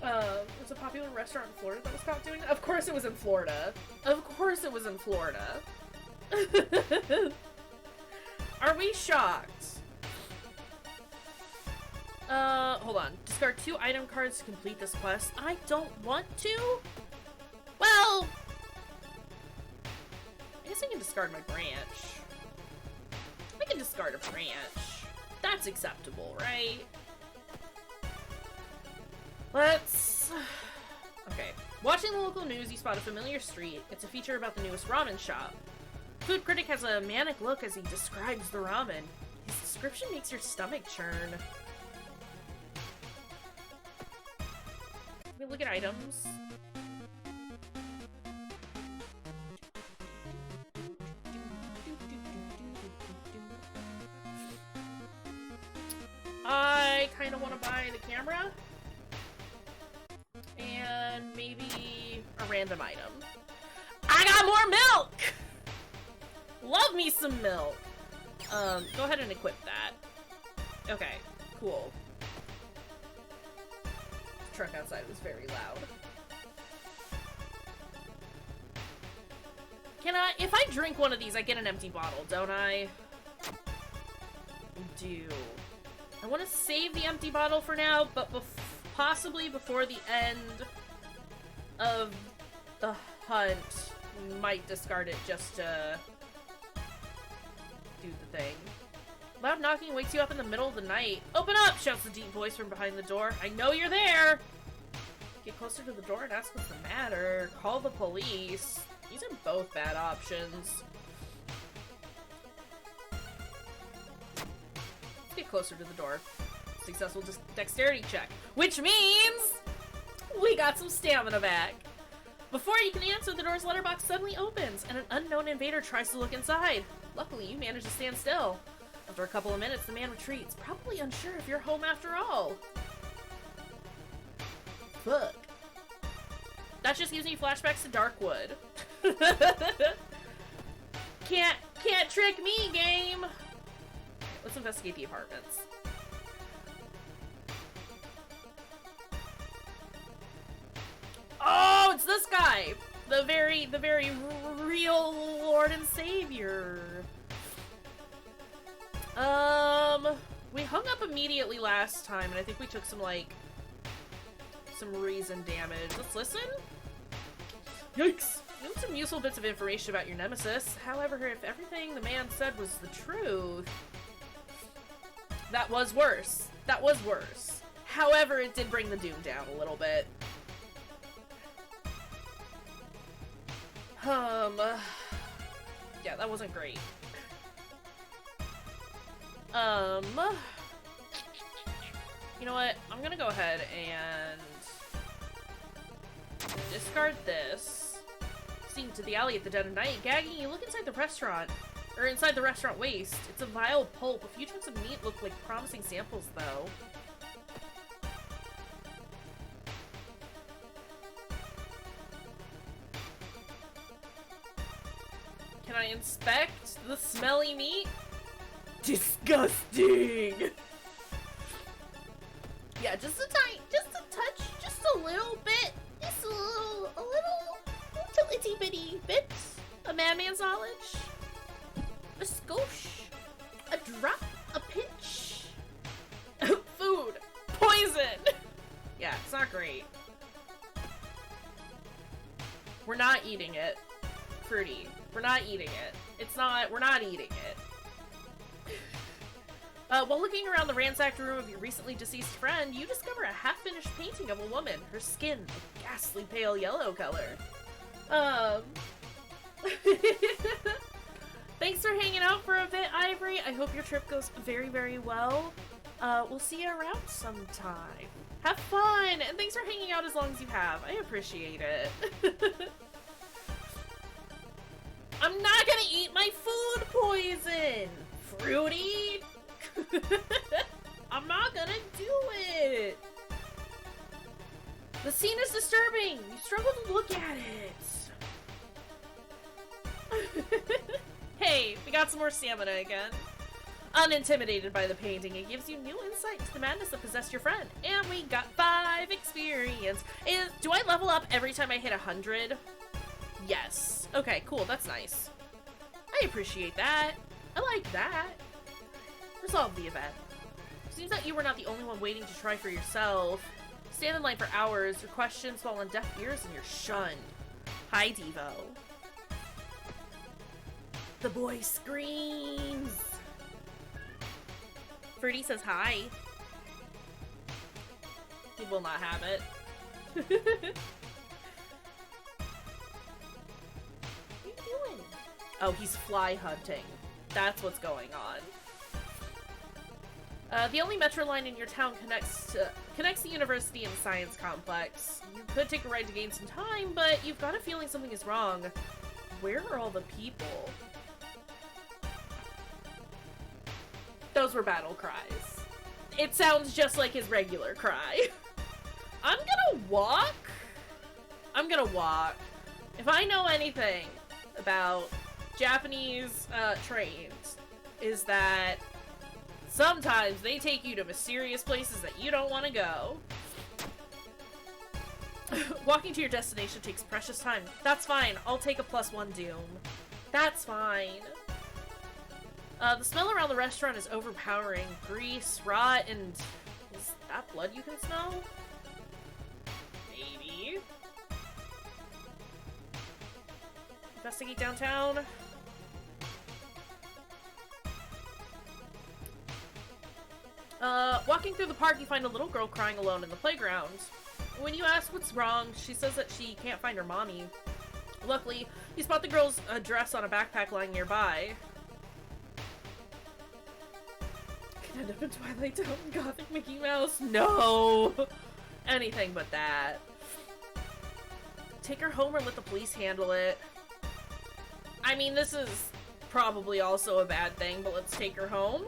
There's a popular restaurant in Florida that was caught doing that. Of course it was in Florida. Of course it was in Florida. Are we shocked? Hold on. Discard 2 item cards to complete this quest. I don't want to? Well... I guess I can discard my branch. I can discard a branch. That's acceptable, right? Let's... Okay. Watching the local news, you spot a familiar street. It's a feature about the newest ramen shop. Food critic has a manic look as he describes the ramen. His description makes your stomach churn. We look at items. I kind of want to buy the camera. And maybe a random item. I got more milk! Love me some milk! Go ahead and equip that. Okay, cool. The truck outside was very loud. Can I, if I drink one of these, I get an empty bottle, don't I? I do. I want to save the empty bottle for now, but possibly before the end of the hunt, might discard it just to do the thing. Loud knocking wakes you up in the middle of the night. Open up! Shouts the deep voice from behind the door. I know you're there! Get closer to the door and ask what's the matter. Call the police. These are both bad options. Let's get closer to the door. Successful dexterity check. Which means we got some stamina back. Before you can answer, the door's letterbox suddenly opens, and an unknown invader tries to look inside. Luckily, you manage to stand still. After a couple of minutes, the man retreats, probably unsure if you're home after all. Fuck. That just gives me flashbacks to Darkwood. Can't trick me, game! Let's investigate the apartments. Oh, it's this guy! The very real Lord and Savior. We hung up immediately last time, and I think we took some, like, some reason damage. Let's listen? Yikes! You have some useful bits of information about your nemesis. However, if everything the man said was the truth... That was worse. That was worse. However, it did bring the doom down a little bit. Yeah, that wasn't great. You know what? I'm gonna go ahead and discard this. Sneak into the alley at the dead of night. Gagging, you look inside the restaurant. Or inside the restaurant waste. It's a vile pulp. A few chunks of meat look like promising samples, though. Can I inspect the smelly meat? Disgusting! Yeah, just a touch, just a little bit. Just a little itty bitty bit of madman's knowledge. A skosh, a drop, a pinch. Food, poison. Yeah, it's not great. We're not eating it. Fruity. We're not eating it. We're not eating it. While looking around the ransacked room of your recently deceased friend, you discover a half-finished painting of a woman, her skin a ghastly pale yellow color. Thanks for hanging out for a bit, Ivory. I hope your trip goes very, very well. We'll see you around sometime. Have fun, and thanks for hanging out as long as you have. I appreciate it. I'm not gonna eat my food poison, Fruity. I'm not gonna do it. The scene is disturbing. You struggle to look at it. Hey, we got some more stamina again. Unintimidated by the painting, it gives you new insight into the madness that possessed your friend. And we got 5 experience. Do I level up every time I hit 100? Yes. Okay, cool. That's nice. I appreciate that. I like that. Resolve the event. Seems that you were not the only one waiting to try for yourself. Stand in line for hours. Your questions fall on deaf ears and you're shunned. Hi, Devo. The boy screams. Fruity says hi. He will not have it. What are you doing? Oh, he's fly hunting. That's what's going on. The only metro line in your town connects the university and the science complex. You could take a ride to gain some time, but you've got a feeling something is wrong. Where are all the people? Those were battle cries. It sounds just like his regular cry. I'm gonna walk. If I know anything about Japanese trains, is that sometimes they take you to mysterious places that you don't want to go. Walking to your destination takes precious time. That's fine. I'll take a +1 doom. That's fine. The smell around the restaurant is overpowering. Grease, rot, and... is that blood you can smell? Maybe. Investigate downtown. Walking through the park, you find a little girl crying alone in the playground. When you ask what's wrong, she says that she can't find her mommy. Luckily, you spot the girl's address on a backpack lying nearby. End up in Twilight Town, Gothic Mickey Mouse. No! Anything but that. Take her home or let the police handle it. I mean, this is probably also a bad thing, but let's take her home.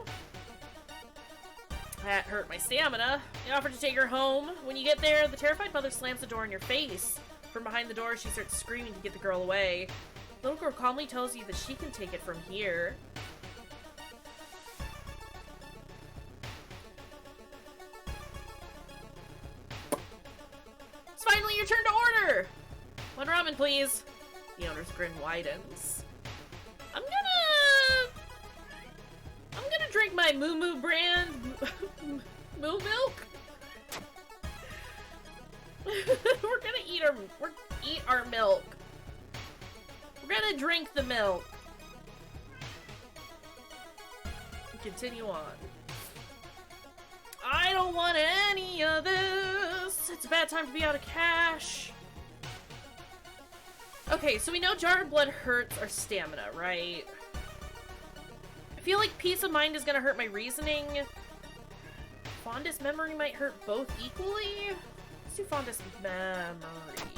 That hurt my stamina. You offer to take her home. When you get there, the terrified mother slams the door in your face. From behind the door, she starts screaming to get the girl away. The little girl calmly tells you that she can take it from here. It's finally your turn to order! One ramen, please. The owner's grin widens. I'm gonna drink my Moo Moo brand Moo Milk. We're gonna eat our milk. We're gonna drink the milk. Continue on. I don't want any of this. It's a bad time to be out of cash. Okay, so we know Jar of Blood hurts our stamina, right? I feel like Peace of Mind is gonna hurt my reasoning. Fondest Memory might hurt both equally. Let's do Fondest Memory.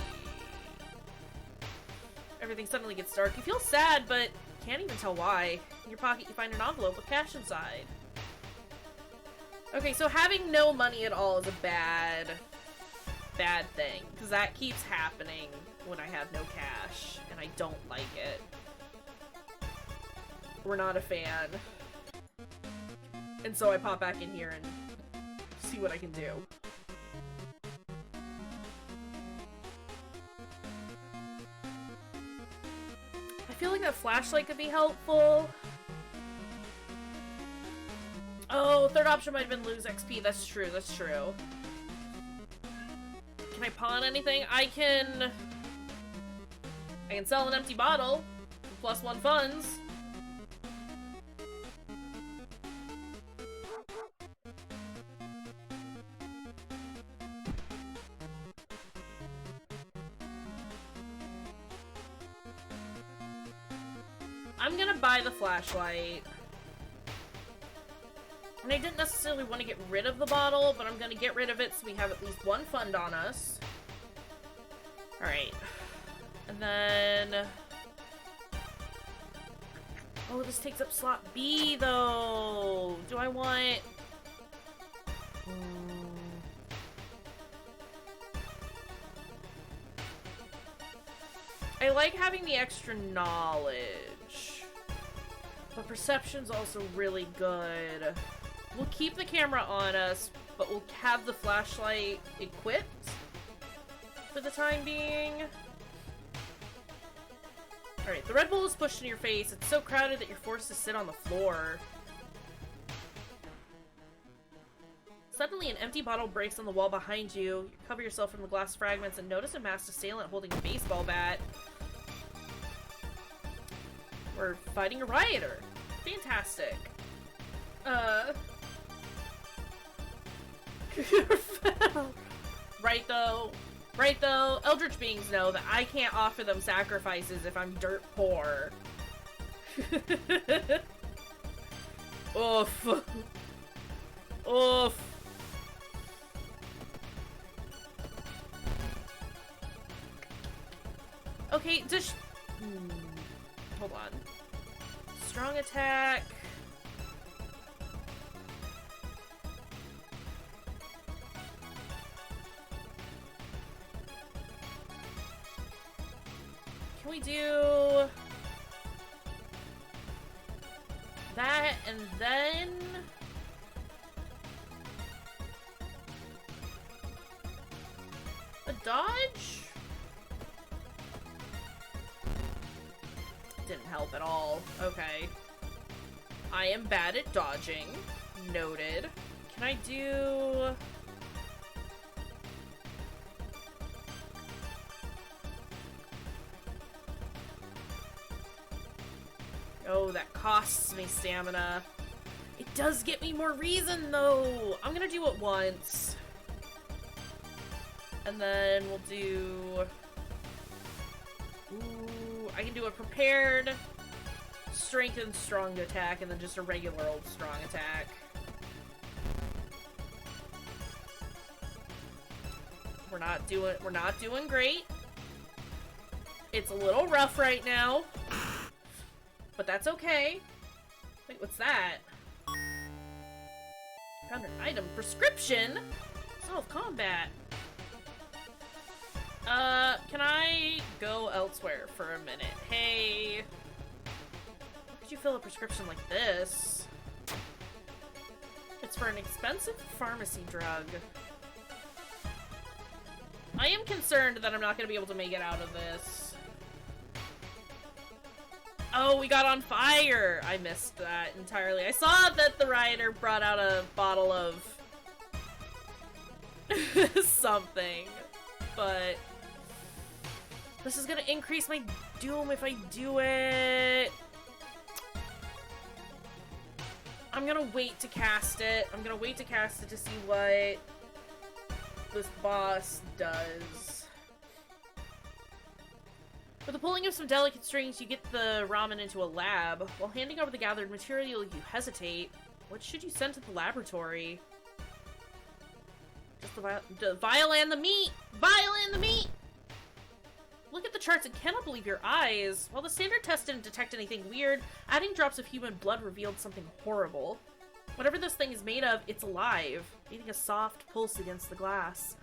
Everything suddenly gets dark. You feel sad, but can't even tell why. In your pocket, you find an envelope with cash inside. Okay, so having no money at all is a bad thing, because that keeps happening when I have no cash, and I don't like it. We're not a fan. And so I pop back in here and see what I can do. I feel like that flashlight could be helpful. Oh, third option might have been lose XP. That's true, that's true. Can I pawn anything? I can sell an empty bottle. +1 funds. I'm gonna buy the flashlight. And I didn't necessarily want to get rid of the bottle, but I'm gonna get rid of it so we have at least 1 fund on us. Alright. And then... oh, this takes up slot B, though! Do I want... I like having the extra knowledge. But perception's also really good. We'll keep the camera on us, but we'll have the flashlight equipped for the time being. Alright, the Red Bull is pushed in your face. It's so crowded that you're forced to sit on the floor. Suddenly, an empty bottle breaks on the wall behind you. You cover yourself from the glass fragments and notice a masked assailant holding a baseball bat. We're fighting a rioter. Fantastic. Right though. Right though. Eldritch beings know that I can't offer them sacrifices if I'm dirt poor. Oof. Oof. Okay, just... hold on. Strong attack. Can we do... that and then... a dodge? Didn't help at all. Okay. I am bad at dodging. Noted. Can I do... oh, that costs me stamina. It does get me more reason, though! I'm gonna do it once. And then we'll do... ooh, I can do a prepared, strength and strong attack, and then just a regular old strong attack. We're not doing great. It's a little rough right now. But that's okay. Wait, what's that? Found an item. Prescription? Solve combat. Can I go elsewhere for a minute? Hey. How could you fill a prescription like this? It's for an expensive pharmacy drug. I am concerned that I'm not going to be able to make it out of this. Oh, we got on fire! I missed that entirely. I saw that the rioter brought out a bottle of something, but this is gonna increase my doom if I do it. I'm gonna wait to cast it. I'm gonna wait to cast it to see what this boss does. With the pulling of some delicate strings, you get the ramen into a lab. While handing over the gathered material, you hesitate. What should you send to the laboratory? Just the vial and the meat! Vial and the meat! Look at the charts and cannot believe your eyes. While the standard test didn't detect anything weird, adding drops of human blood revealed something horrible. Whatever this thing is made of, it's alive, beating a soft pulse against the glass.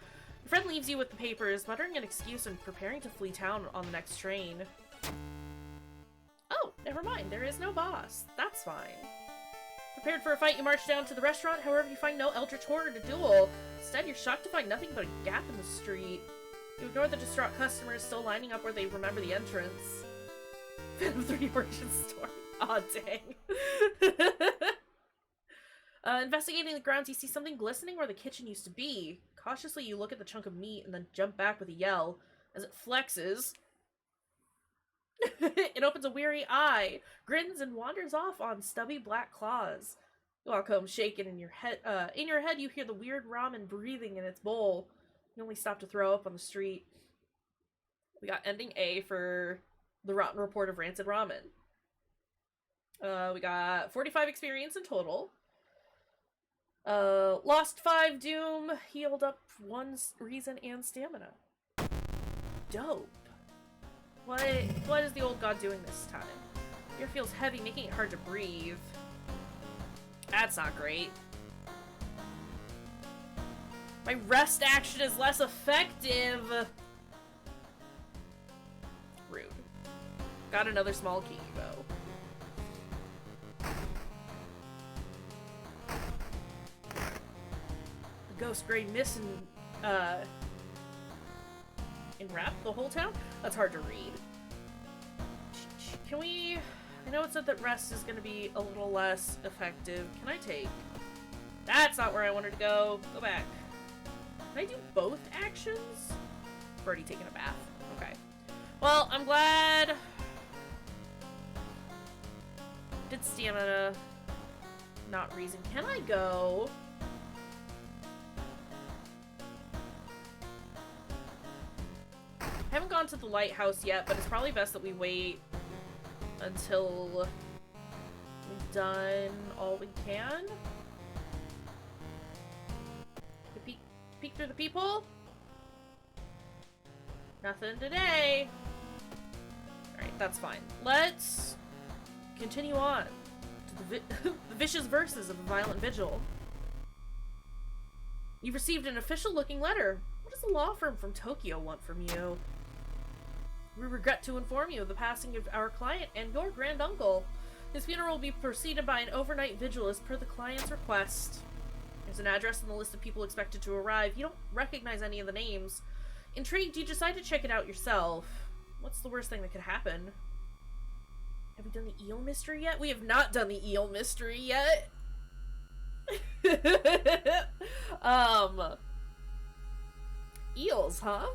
Your friend leaves you with the papers, muttering an excuse and preparing to flee town on the next train. Oh, never mind. There is no boss. That's fine. Prepared for a fight, you march down to the restaurant. However, you find no eldritch horror to duel. Instead, you're shocked to find nothing but a gap in the street. You ignore the distraught customers still lining up where they remember the entrance. Phantom 3 origin story. Aw, dang. Investigating the grounds, you see something glistening where the kitchen used to be. Cautiously, you look at the chunk of meat and then jump back with a yell. As it flexes, it opens a weary eye, grins, and wanders off on stubby black claws. You walk home shaken in your head. In your head, you hear the weird ramen breathing in its bowl. You only stop to throw up on the street. We got ending A for the rotten report of rancid ramen. We got 45 experience in total. Lost 5 doom, healed up 1 reason and stamina. Dope. What is the old god doing this time? Air feels heavy, making it hard to breathe. That's not great. My rest action is less effective. Rude. Got another small key, though. Ghost gray mist and enwrap the whole town? That's hard to read. Can we... I know it said that rest is going to be a little less effective. Can I take... That's not where I wanted to go. Go back. Can I do both actions? I've already taken a bath. Okay. Well, I'm glad... Did stamina... Not reason. Can I go... I haven't gone to the lighthouse yet, but it's probably best that we wait until we've done all we can. Peek through the peephole? Nothing today. Alright, that's fine. Let's continue on to the vicious verses of a violent vigil. You've received an official-looking letter. What does the law firm from Tokyo want from you? We regret to inform you of the passing of our client and your granduncle. His funeral will be preceded by an overnight vigil as per the client's request. There's an address in the list of people expected to arrive. You don't recognize any of the names. Intrigued, you decide to check it out yourself. What's the worst thing that could happen? Have we done the eel mystery yet? We have not done the eel mystery yet. Eels, huh?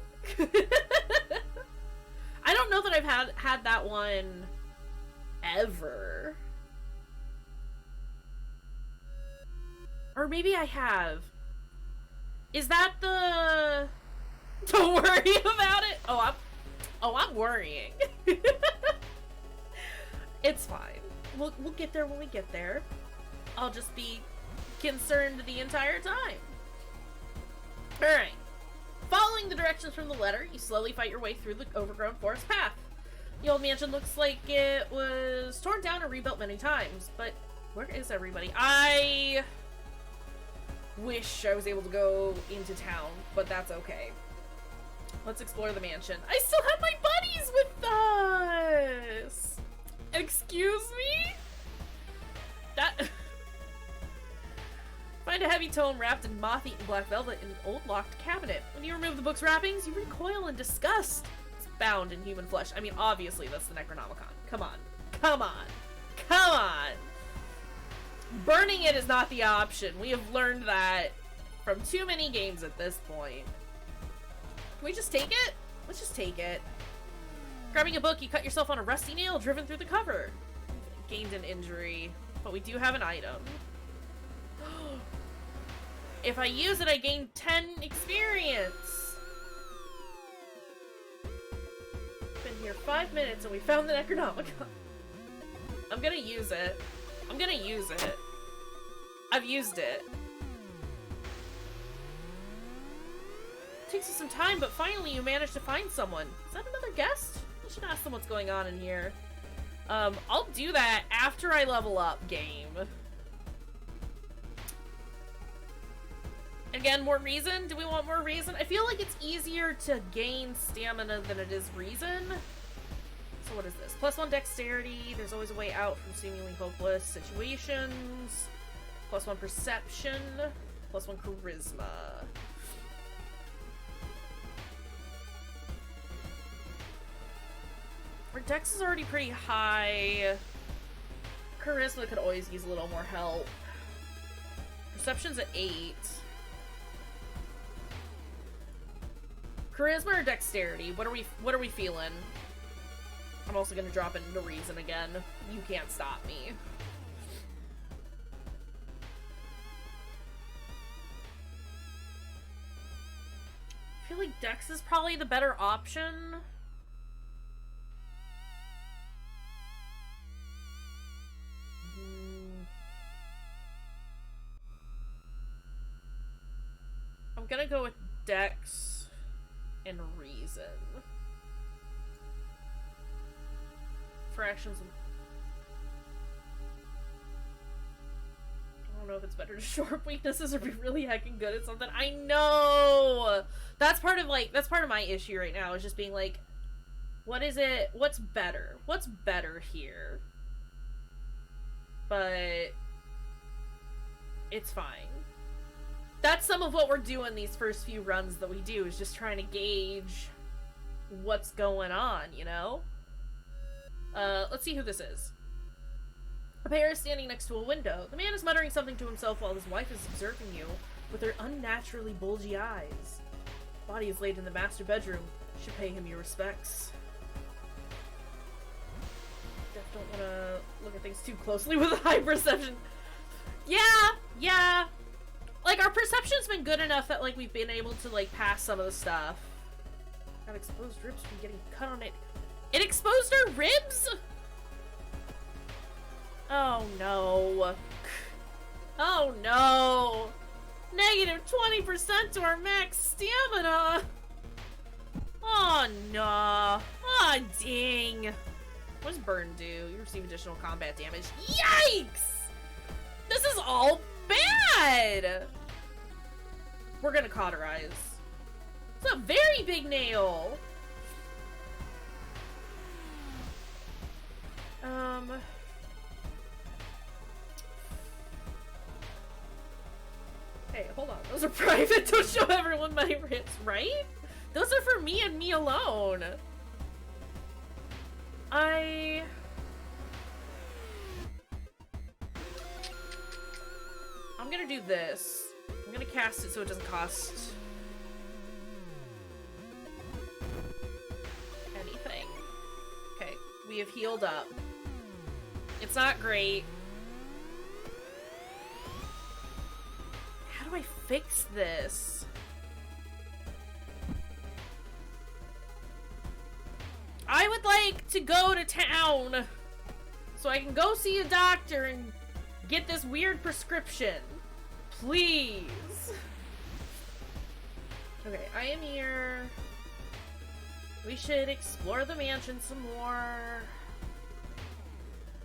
I don't know that I've had that one ever. Or maybe I have. Is that the... Don't worry about it. Oh, I'm worrying. It's fine. We'll get there when we get there. I'll just be concerned the entire time. Alright. Following the directions from the letter, you slowly fight your way through the overgrown forest path. The old mansion looks like it was torn down and rebuilt many times, but where is everybody? I wish I was able to go into town, but that's okay. Let's explore the mansion. I still have my buddies with us! Excuse me? That... Find a heavy tome wrapped in moth-eaten black velvet in an old locked cabinet. When you remove the book's wrappings, you recoil in disgust. It's bound in human flesh. I mean, obviously that's the Necronomicon. Come on. Come on. Come on! Burning it is not the option. We have learned that from too many games at this point. Can we just take it? Let's just take it. Grabbing a book, you cut yourself on a rusty nail driven through the cover. Gained an injury, but we do have an item. If I use it, I gain 10 experience. Been here 5 minutes and we found the Necronomicon. I'm gonna use it. I'm gonna use it. I've used it. Takes you some time, but finally you managed to find someone. Is that another guest? I should ask them what's going on in here. I'll do that after I level up, game. Again, more reason? Do we want more reason? I feel like it's easier to gain stamina than it is reason. So what is this? +1 dexterity. There's always a way out from seemingly hopeless situations. +1 perception. +1 charisma. Our dex is already pretty high. Charisma could always use a little more help. Perception's at 8. Charisma or dexterity? What are we feeling? I'm also gonna drop it into reason again. You can't stop me. I feel like dex is probably the better option. I'm gonna go with dex and reason. For actions. I don't know if it's better to shore up weaknesses or be really heckin' good at something. I know! That's part of my issue right now, is just being like, what is it? What's better? What's better here? But it's fine. That's some of what we're doing these first few runs that we do, is just trying to gauge what's going on, you know? Let's see who this is. A pair is standing next to a window. The man is muttering something to himself while his wife is observing you with her unnaturally bulgy eyes. Body is laid in the master bedroom. Should pay him your respects. Def don't want to look at things too closely with a high perception. Yeah. Like, our perception's been good enough that, like, we've been able to, like, pass some of the stuff. Got exposed ribs from getting cut on it. It exposed our ribs?! Oh no. Oh no! Negative 20% to our max stamina! Oh no! Oh dang! What does burn do? You receive additional combat damage. Yikes! This is all bad! We're gonna cauterize. It's a very big nail! Hey, hold on. Those are private. Don't show everyone my hits, right? Those are for me and me alone. I'm gonna do this. I'm gonna cast it so it doesn't cost anything. Okay, we have healed up. It's not great. How do I fix this? I would like to go to town so I can go see a doctor and get this weird prescription. Please. Okay, I am here. We should explore the mansion some more.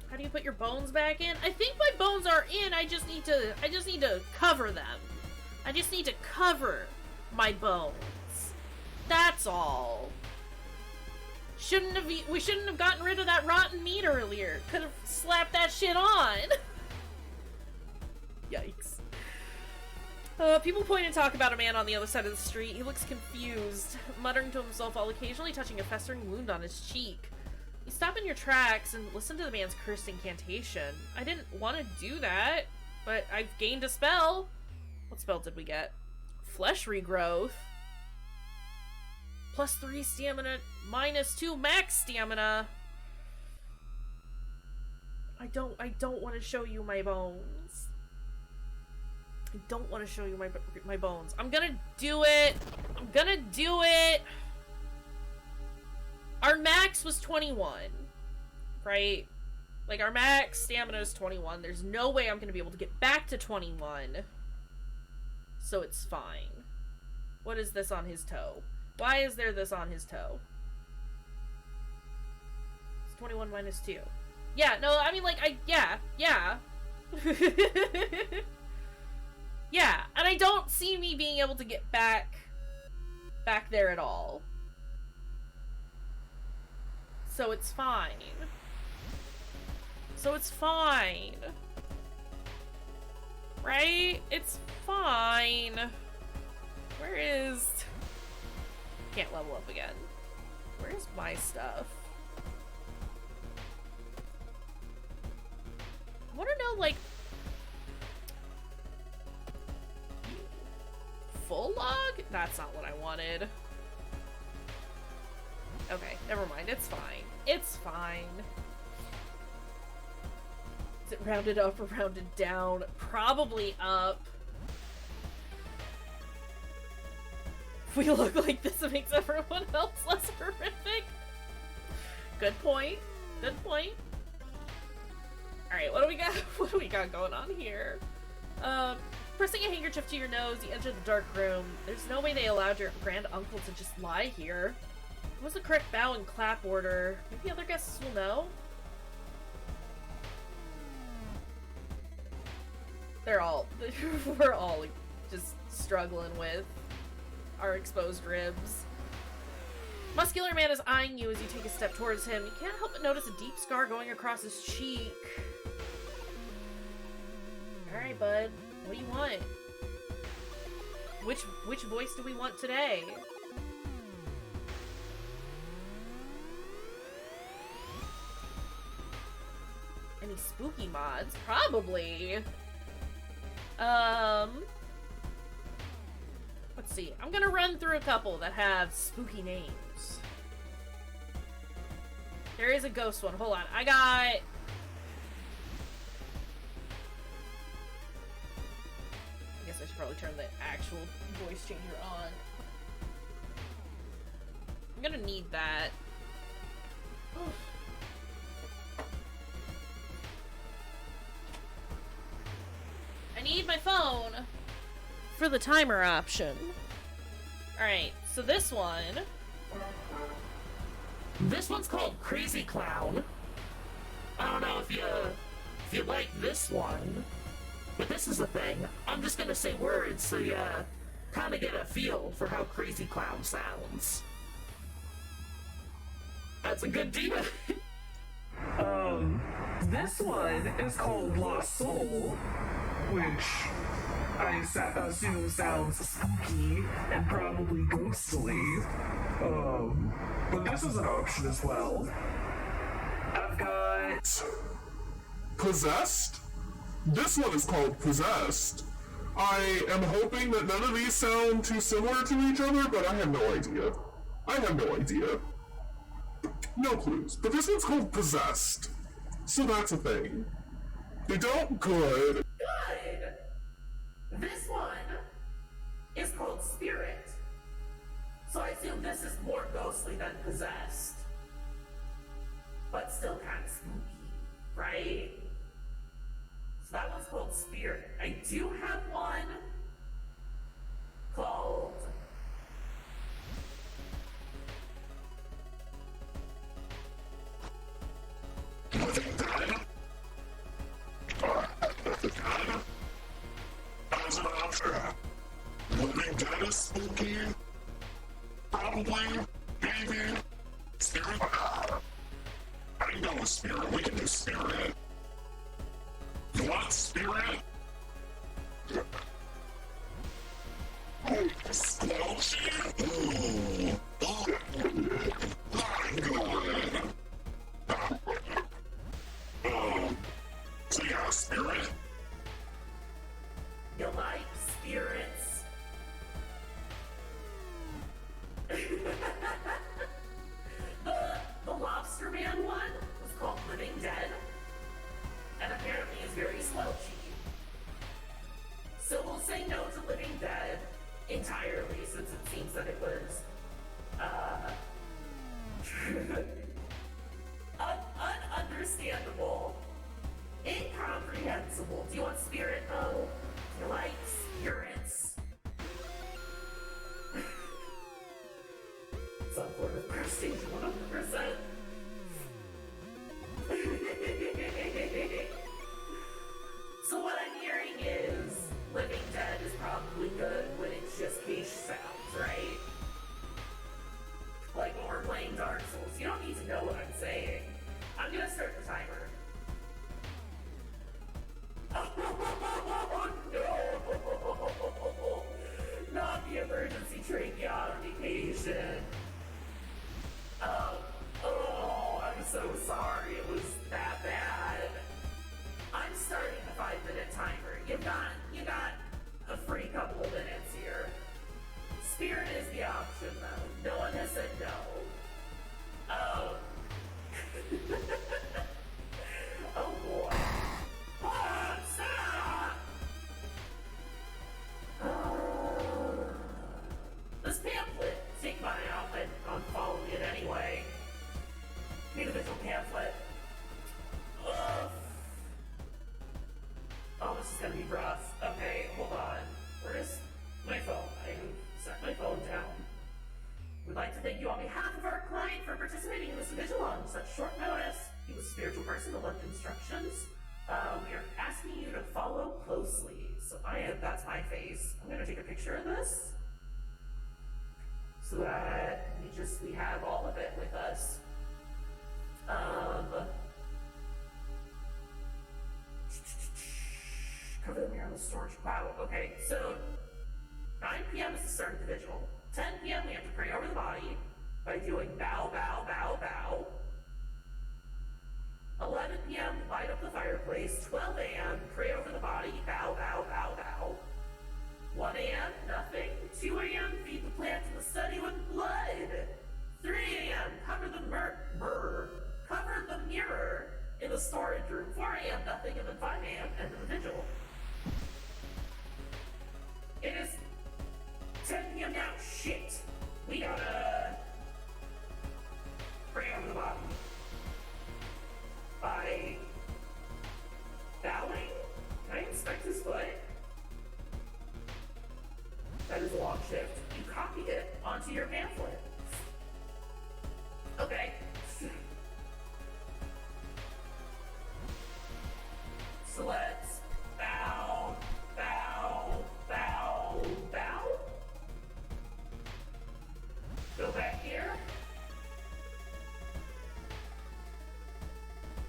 How do you put your bones back in? I think my bones are in. I just need to cover them. I just need to cover my bones. That's all. We shouldn't have gotten rid of that rotten meat earlier. Could have slapped that shit on. Yikes. People point and talk about a man on the other side of the street. He looks confused, muttering to himself while occasionally touching a festering wound on his cheek. You stop in your tracks and listen to the man's cursed incantation. I didn't want to do that, but I've gained a spell. What spell did we get? Flesh regrowth. +3 stamina, -2 max stamina. I don't want to show you my bones. I don't want to show you my bones. I'm gonna do it. I'm gonna do it. Our max was 21, right? Like, our max stamina is 21. There's no way I'm gonna be able to get back to 21. So it's fine. What is this on his toe? Why is there this on his toe? It's 21 -2. Yeah, no, I mean, like, yeah. Yeah, and I don't see me being able to get back there at all. So it's fine. So it's fine. Right? It's fine. Where is... Can't level up again. Where's my stuff? I want to know, like... Full log? That's not what I wanted. Okay, never mind. It's fine. It's fine. Is it rounded up or rounded down? Probably up. If we look like this, it makes everyone else less horrific. Good point. Good point. Alright, what do we got? What do we got going on here? Pressing a handkerchief to your nose, you enter the dark room. There's no way they allowed your grand uncle to just lie here. What was the correct bow and clap order? Maybe other guests will know? We're all like, just struggling with our exposed ribs. Muscular man is eyeing you as you take a step towards him. You can't help but notice a deep scar going across his cheek. Alright, bud. What do you want? Which voice do we want today? Any spooky mods? Probably. Let's see. I'm gonna run through a couple that have spooky names. There is a ghost one. Hold on. I guess I should probably turn the actual voice changer on. I'm gonna need that. I need my phone for the timer option. Alright, so this one... This one's called Crazy Clown. I don't know if you like this one, but this is the thing. I'm just gonna say words so you kind of get a feel for how Crazy Clown sounds. That's a good deal. This one is called Lost Soul, which I assume sounds spooky and probably ghostly. But this is an option as well. I've got... Possessed? This one is called Possessed. I am hoping that none of these sound too similar to each other, but I have no idea. I have no idea. No clues. But this one's called Possessed. So that's a thing. They don't good. Good! This one is called Spirit. So I assume this is more ghostly than Possessed. But still kind of spooky, right? So that one's called Spirit. I do have one called probably. Maybe. Spirit? I know a spirit. We can do spirit. You want spirit? Oh, squelchy? Ooh. Not good. So yeah, spirit? You like spirits? the Lobster Man one was called Living Dead, and apparently is very slouchy. So we'll say no to Living Dead entirely, since it seems that it was, ununderstandable, incomprehensible. Do you want spirit though? You like spirits? Some form of prestige, 100%. So what I'm hearing is Living Dead is probably good when it's just Kaysh sounds, right? Like when we're playing Dark Souls. You don't need to know what I'm saying. I'm gonna start the timer. Oh no! Not the emergency tracheotomy patient. I'm so sorry it was that bad. I'm starting the 5-minute timer. You got a free couple of minutes here. Spirit is the option though. No one has said no. Oh boy. Stop! This pamphlet, take mine out, I'm following it anyway. Need a visual pamphlet. Ugh. Oh, this is gonna be rough. Okay, hold on. Where is my phone? I set my phone down. We'd like to thank you on behalf of our client for participating in this vigil on such short notice. He was a spiritual person that left instructions. We are asking you to follow closely. So that's my face. I'm gonna take a picture of this. So that we have all of it with us. Cover the mirror on the storage. Wow, okay, so 9 p.m. is the start of the vigil. 10 p.m. we have to pray over the body by doing bow, bow, bow, bow. 11 p.m. light up the fireplace. 12 a.m. pray over the body, bow, bow, bow, bow. 1 a.m. nothing. 2 a.m. feed the plant in the study with blood. 3 a.m. cover the cover the mirror in the storage room. 4 a.m. nothing, and then 5 a.m. end of the vigil. It is 10 p.m. now. Shit. We gotta pray over the body by bowing. Can I inspect his foot? That is a long shift. You copied it onto your pamphlet. Okay. So let's bow, bow, bow, bow. Go back here.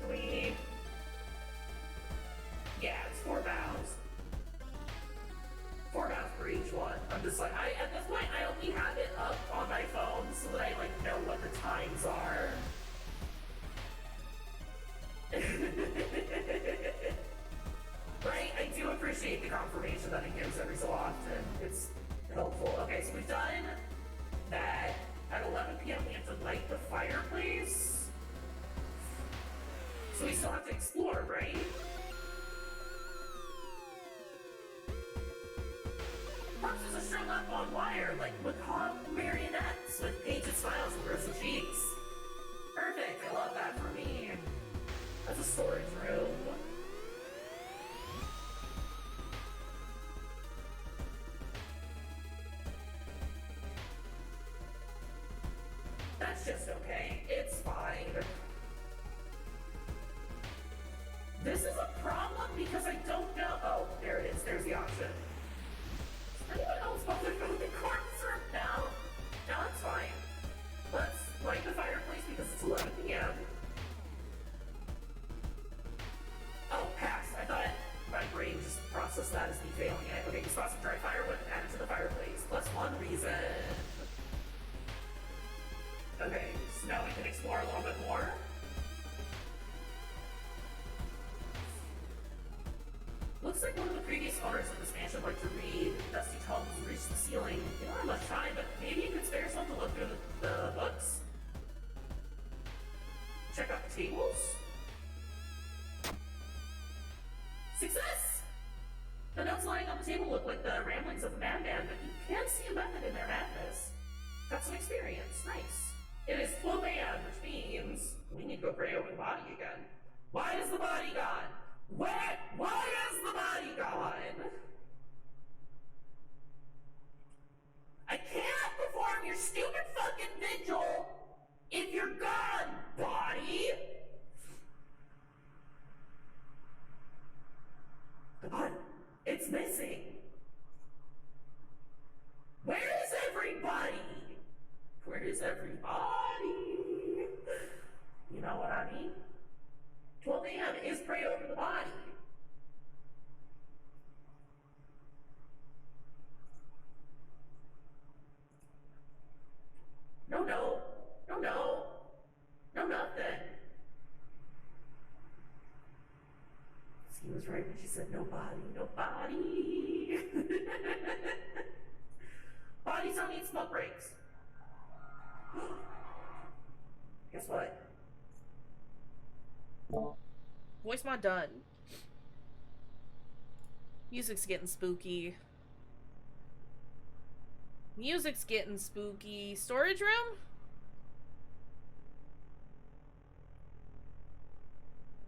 3. Yeah, it's 4 bows. 4 bows for each one. I'm just like, at this point, I only have it up on my phone so that I, know what the times are. Right? I do appreciate the confirmation that it gives every so often. It's helpful. Okay, so we've done that. At 11 p.m. we have to light the fireplace. So we still have to explore, right? Corpses are strung up on wire like macabre marionettes with painted smiles and rosy cheeks. Perfect, I love that for me. That's a storage room. That's just okay. It's fine. This is a problem because I don't know. Oh, there it is. There's the option. Does anyone else want to go to the corpse room now? No, it's fine. Okay, so now we can explore a little bit more. Looks like one of the previous owners of this mansion liked to read. Dusty tomes reached the ceiling. You don't have much time, but maybe you could spare yourself to look through the books. Check out the tables. Success! The notes lying on the table look like the ramblings of a madman, but you can see a method in their madness. Got some experience. Nice. It is 12 a.m., which means we need to go pray over the body again. Why is the body gone? Why is the body gone? I can't perform your stupid fucking vigil if you're gone, body! The body, it's missing. Where is everybody? Where is everybody? You know what I mean? 12 a.m. is pray over the body. No, nothing. She was right when she said no body. Bodies don't need smoke breaks. Guess what? Voice mod done. Music's getting spooky. Storage room?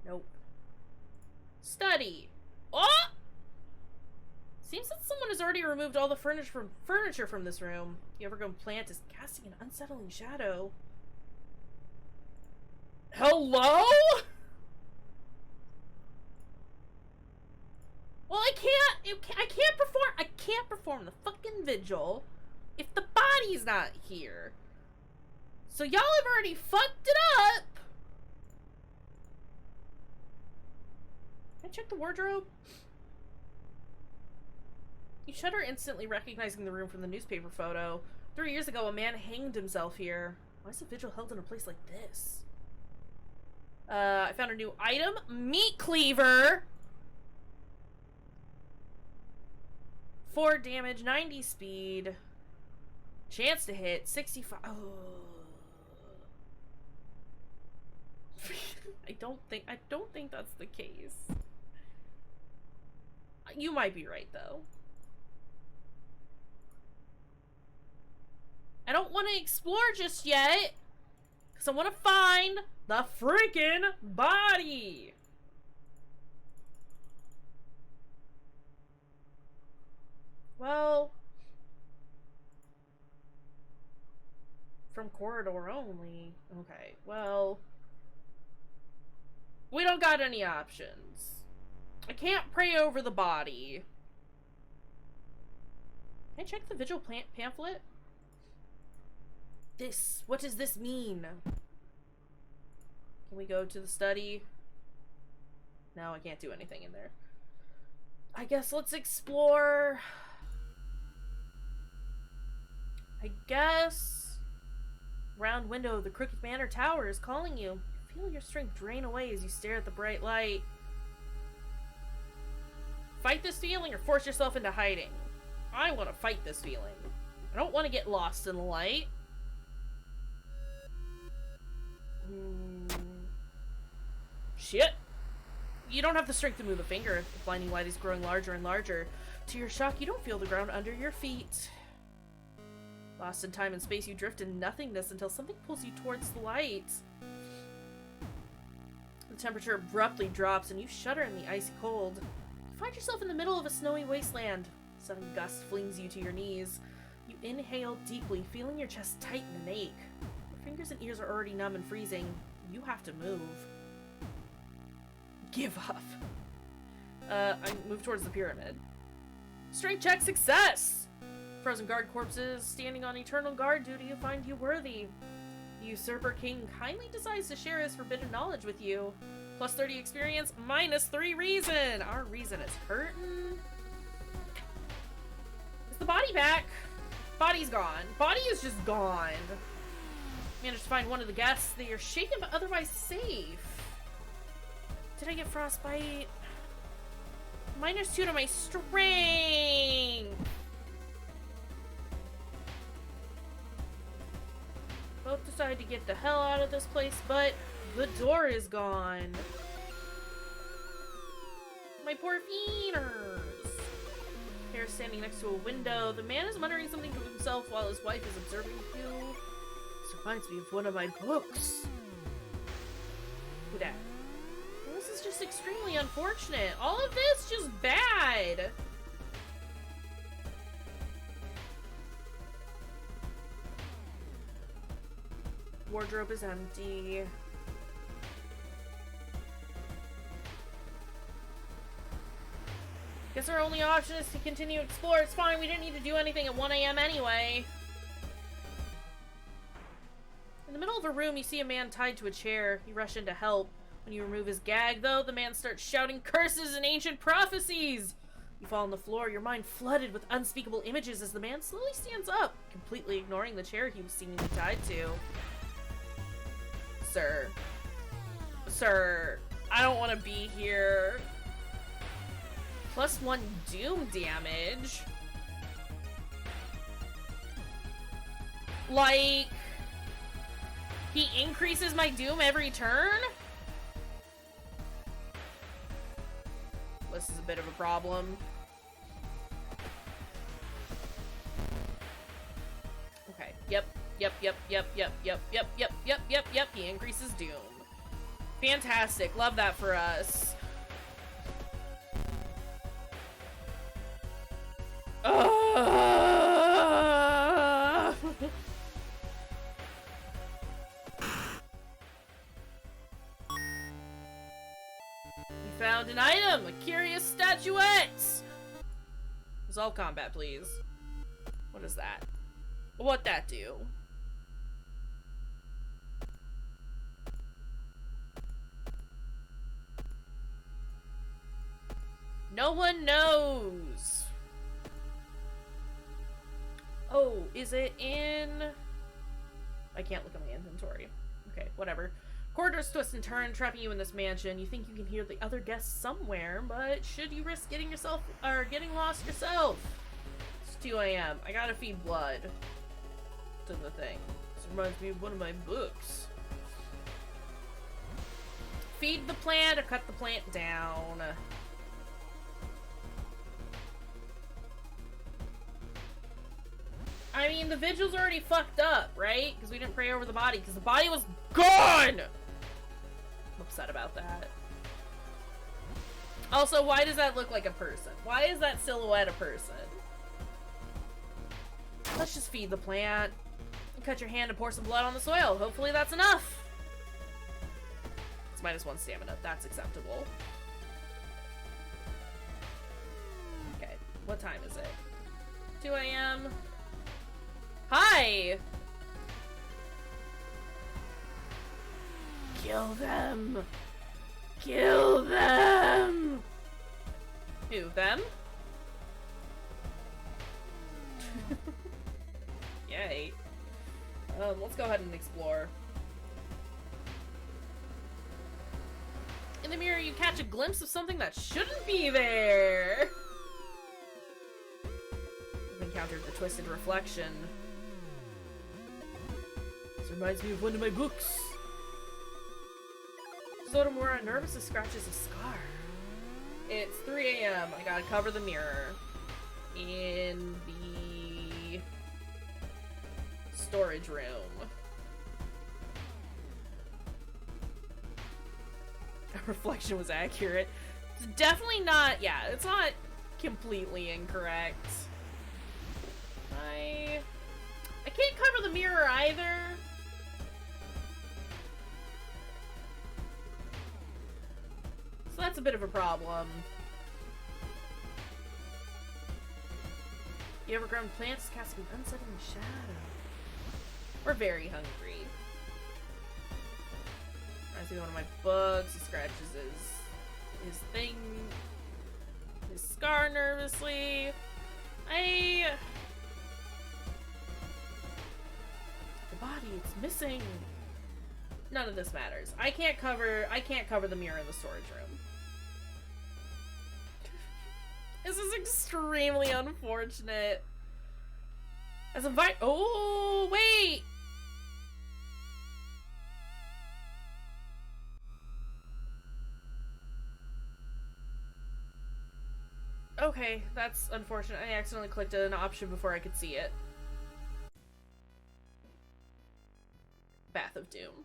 Nope. Study. Oh! Seems that someone has already removed all the furniture from this room. The overgrown plant is casting an unsettling shadow. Hello? Well, I can't perform the fucking vigil if the body's not here. So y'all have already fucked it up. Can I check the wardrobe? You shudder, instantly recognizing the room from the newspaper photo. 3 years ago, a man hanged himself here. Why is the vigil held in a place like this? I found a new item. Meat cleaver! 4 damage, 90 speed. Chance to hit, 65. Oh. I don't think that's the case. You might be right, though. I don't want to explore just yet, because I want to find the freaking body. Well, from corridor only. Okay, well, we don't got any options. I can't pray over the body. Can I check the vigil pamphlet? What does this mean? Can we go to the study? No, I can't do anything in there. I guess let's explore. I guess. Round window of the Crooked Manor Tower is calling you. Feel your strength drain away as you stare at the bright light. Fight this feeling or force yourself into hiding. I want to fight this feeling. I don't want to get lost in the light. Shit. You don't have the strength to move a finger. The blinding light is growing larger and larger. To your shock, you don't feel the ground under your feet. Lost in time and space, you drift in nothingness until something pulls you towards the light. The temperature abruptly drops and you shudder in the icy cold. You find yourself in the middle of a snowy wasteland. A sudden gust flings you to your knees. You inhale deeply, feeling your chest tighten and ache. Your fingers and ears are already numb and freezing. You have to move. Give up. I move towards the pyramid. Strength check success! Frozen guard corpses standing on eternal guard duty find you worthy. The usurper king kindly decides to share his forbidden knowledge with you. Plus 30 experience, minus 3 reason. Our reason is hurting. Is the body back? Body's gone. Body is just gone. Managed to find one of the guests. They are shaken but otherwise safe. Did I get frostbite? -2 to my strength. Both decide to get the hell out of this place, but the door is gone. My poor feeders. Hair standing next to a window. The man is muttering something to himself while his wife is observing you. This reminds me of one of my books. Who dat? Well, this is just extremely unfortunate. All of this just bad. Wardrobe is empty. Guess our only option is to continue to explore. It's fine, we didn't need to do anything at 1 AM anyway. In the middle of a room, you see a man tied to a chair. You rush in to help. When you remove his gag, though, the man starts shouting curses and ancient prophecies. You fall on the floor, your mind flooded with unspeakable images as the man slowly stands up, completely ignoring the chair he was seemingly tied to. Sir. Sir, I don't want to be here. +1 doom damage. Like, he increases my doom every turn? This is a bit of a problem. Okay, yep. He increases doom. Fantastic, love that for us. We found an item, a curious statuette. Resolve combat, please. What is that? What that do? No one knows. Oh, is it in... I can't look at my inventory. Okay, whatever. Corridors twist and turn, trapping you in this mansion. You think you can hear the other guests somewhere, but should you risk getting lost yourself? It's 2 AM. I gotta feed blood to the thing. This reminds me of one of my books. Feed the plant or cut the plant down. I mean, the vigil's already fucked up, right? Because we didn't pray over the body, because the body was gone! I'm upset about that. Also, why does that look like a person? Why is that silhouette a person? Let's just feed the plant. Cut your hand and pour some blood on the soil. Hopefully that's enough. It's -1 stamina. That's acceptable. Okay, what time is it? 2 AM. Hi! Kill them! Kill them! Who, them? Yay. Let's go ahead and explore. In the mirror, you catch a glimpse of something that shouldn't be there! You've encountered the twisted reflection. This reminds me of one of my books. Sotomura nervously scratches a scar. It's 3 AM. I gotta cover the mirror. In the storage room. A reflection was accurate. It's definitely not, yeah, it's not completely incorrect. I can't cover the mirror either. So that's a bit of a problem. You ever grown plants casting unsettling shadow? We're very hungry. I see one of my books. He scratches his thing, his scar nervously. The body. It's missing. None of this matters. I can't cover the mirror in the storage room. This is extremely unfortunate. As a oh, wait! Okay, that's unfortunate. I accidentally clicked an option before I could see it. Bath of Doom.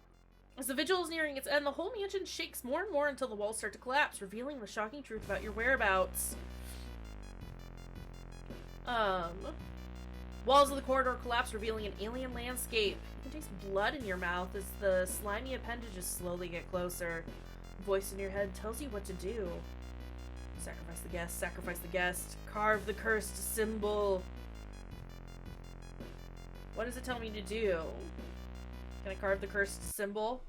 As the vigil is nearing its end, the whole mansion shakes more and more until the walls start to collapse, revealing the shocking truth about your whereabouts. Walls of the corridor collapse, revealing an alien landscape. You can taste blood in your mouth as the slimy appendages slowly get closer. A voice in your head tells you what to do. Sacrifice the guest, sacrifice the guest. Carve the cursed symbol. What does it tell me to do? Can I carve the cursed symbol?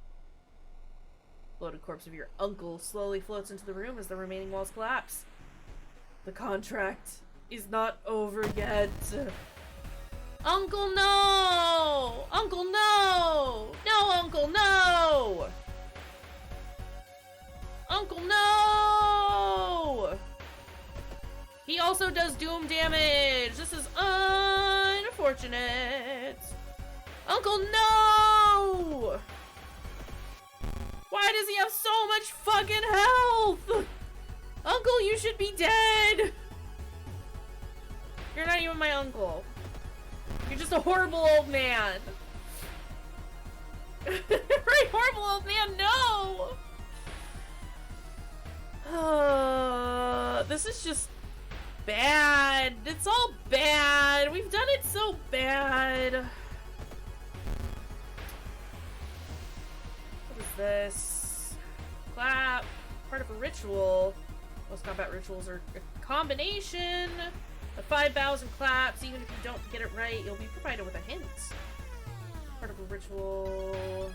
Bloated corpse of your uncle slowly floats into the room as the remaining walls collapse. The contract is not over yet. Uncle, no! Uncle, no! No, Uncle, no! Uncle, no! He also does doom damage. This is unfortunate. Uncle, no! Why does he have so much fucking health? Uncle, you should be dead. You're not even my uncle. You're just a horrible old man. Right, horrible old man, no! This is just bad. It's all bad. We've done it so bad. What is this? Clap. Part of a ritual. Most combat rituals are a combination of 5 bows and claps. Even if you don't get it right, you'll be provided with a hint. Part of a ritual.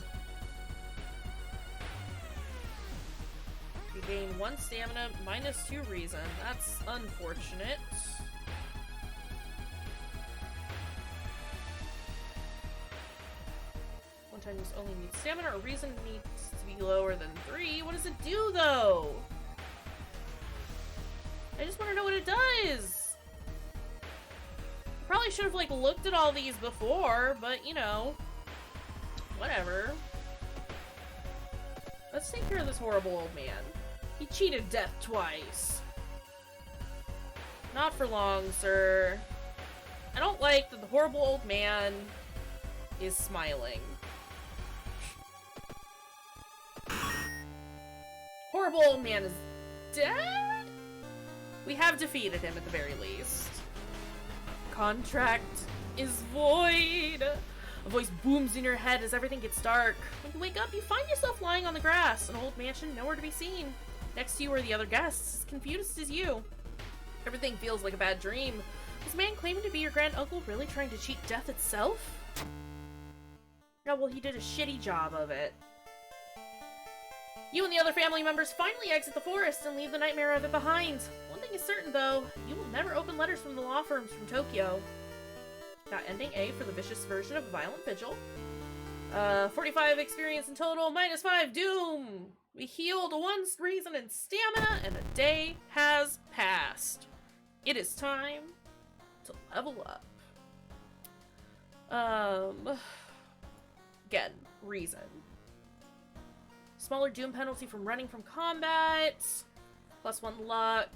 You gain 1 stamina, minus 2 reason. That's unfortunate. One time use only needs stamina, or reason needs to be lower than 3. What does it do, though? I just want to know what it does. Probably should have, like, looked at all these before, but, you know, whatever. Let's take care of this horrible old man. He cheated death twice. Not for long, sir. I don't like that the horrible old man is smiling. Horrible old man is dead? We have defeated him at the very least. Contract is void. A voice booms in your head as everything gets dark. When you wake up, you find yourself lying on the grass, an old mansion nowhere to be seen. Next to you are the other guests, as confused as you. Everything feels like a bad dream. Was the man claiming to be your grand uncle really trying to cheat death itself? No, well, he did a shitty job of it. You and the other family members finally exit the forest and leave the nightmare of it behind. One thing is certain, though. You will never open letters from the law firms from Tokyo. Got ending A for the vicious version of Violent Vigil. 45 experience in total, minus 5 doom! We healed 1 reason and stamina, and a day has passed. It is time to level up. Again, reason. Smaller doom penalty from running from combat. +1 luck.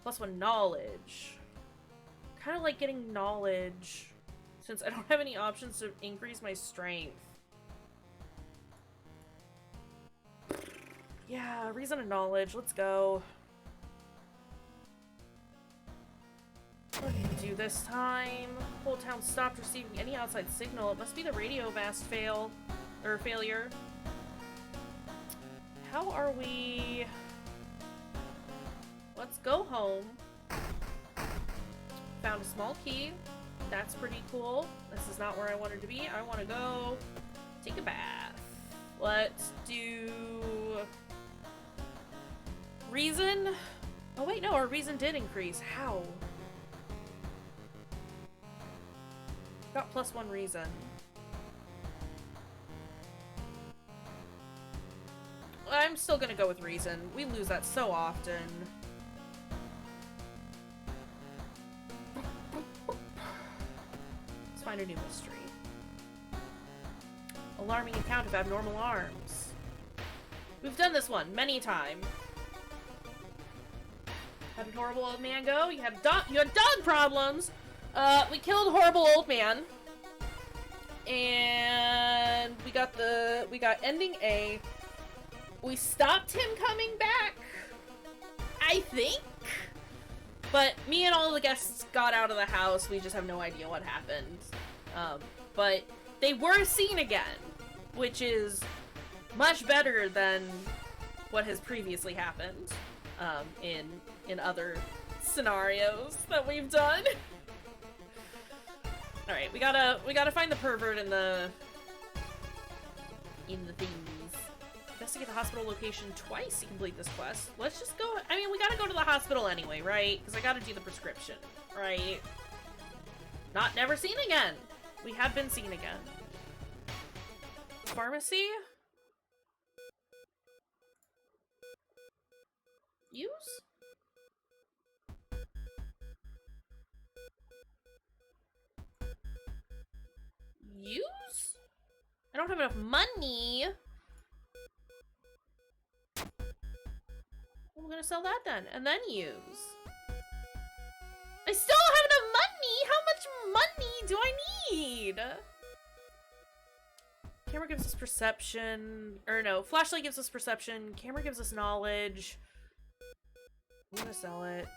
+1 knowledge. Kind of like getting knowledge, since I don't have any options to increase my strength. Yeah, reason and knowledge. Let's go. What did we do this time? Whole town stopped receiving any outside signal. It must be the radio mast failure. How are we? Let's go home. Found a small key. That's pretty cool. This is not where I wanted to be. I want to go take a bath. Let's do reason. Oh wait, no, our reason did increase. How? Got +1 reason. I'm still gonna go with reason. We lose that so often. Let's find a new mystery. Alarming account of abnormal arms. We've done this one many times. How did horrible old man go? You had dog problems. We killed horrible old man. And we got ending A. We stopped him coming back, I think. But me and all the guests got out of the house. We just have no idea what happened. But they were seen again, which is much better than what has previously happened in other scenarios that we've done. All right, we gotta find the pervert in the things. Investigate the hospital location twice to complete this quest. Let's just go. I mean, we gotta go to the hospital anyway, right? Because I gotta do the prescription, right? Not never seen again. We have been seen again. Pharmacy? Use? Use? I don't have enough money. I'm gonna sell that then, and then use. I still don't have enough money! How much money do I need? Camera gives us perception. Or no, flashlight gives us perception. Camera gives us knowledge. I'm gonna sell it.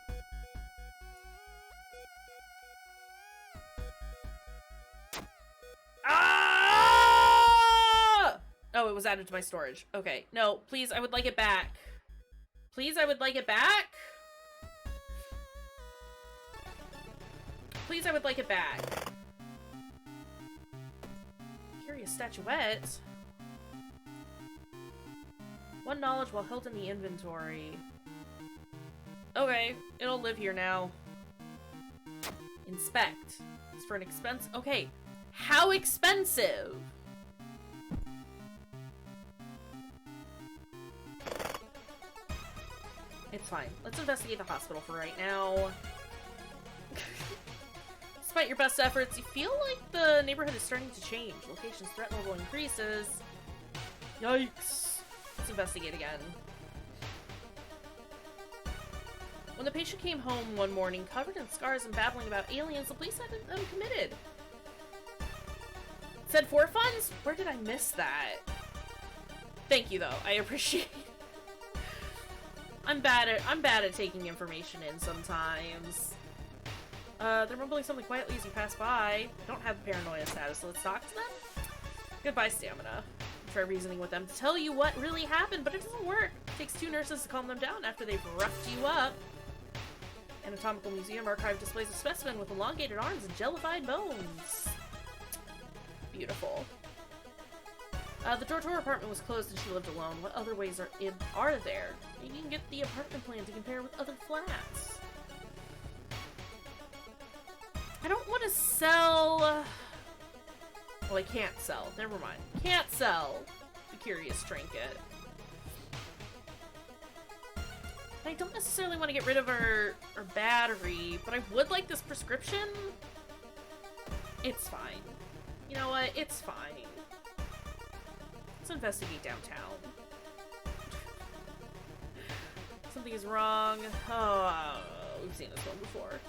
Ah! Oh, it was added to my storage. Okay. No, please, I would like it back. Please, I would like it back. Please, I would like it back. Curious statuette. One knowledge while held in the inventory. Okay, it'll live here now. Inspect. It's for an expense. Okay, how expensive? It's fine. Let's investigate the hospital for right now. Despite your best efforts, you feel like the neighborhood is starting to change. Location's threat level increases. Yikes. Let's investigate again. When the patient came home one morning, covered in scars and babbling about aliens, the police had them committed. It said for funds? Where did I miss that? Thank you, though. I appreciate it. I'm bad at taking information in sometimes. They're mumbling something quietly as you pass by. I don't have paranoia status, so let's talk to them. Goodbye, stamina. Try reasoning with them to tell you what really happened, but it doesn't work. It takes 2 nurses to calm them down after they've roughed you up. Anatomical Museum archive displays a specimen with elongated arms and jellified bones. Beautiful. The door to her apartment was closed and she lived alone. What other ways are there? Maybe you can get the apartment plan to compare with other flats. I don't want to sell... Well, I can't sell. Never mind. Can't sell the curious trinket. I don't necessarily want to get rid of her battery, but I would like this prescription. It's fine. You know what? It's fine. Let's investigate downtown. Something is wrong. Oh, we've seen this one before.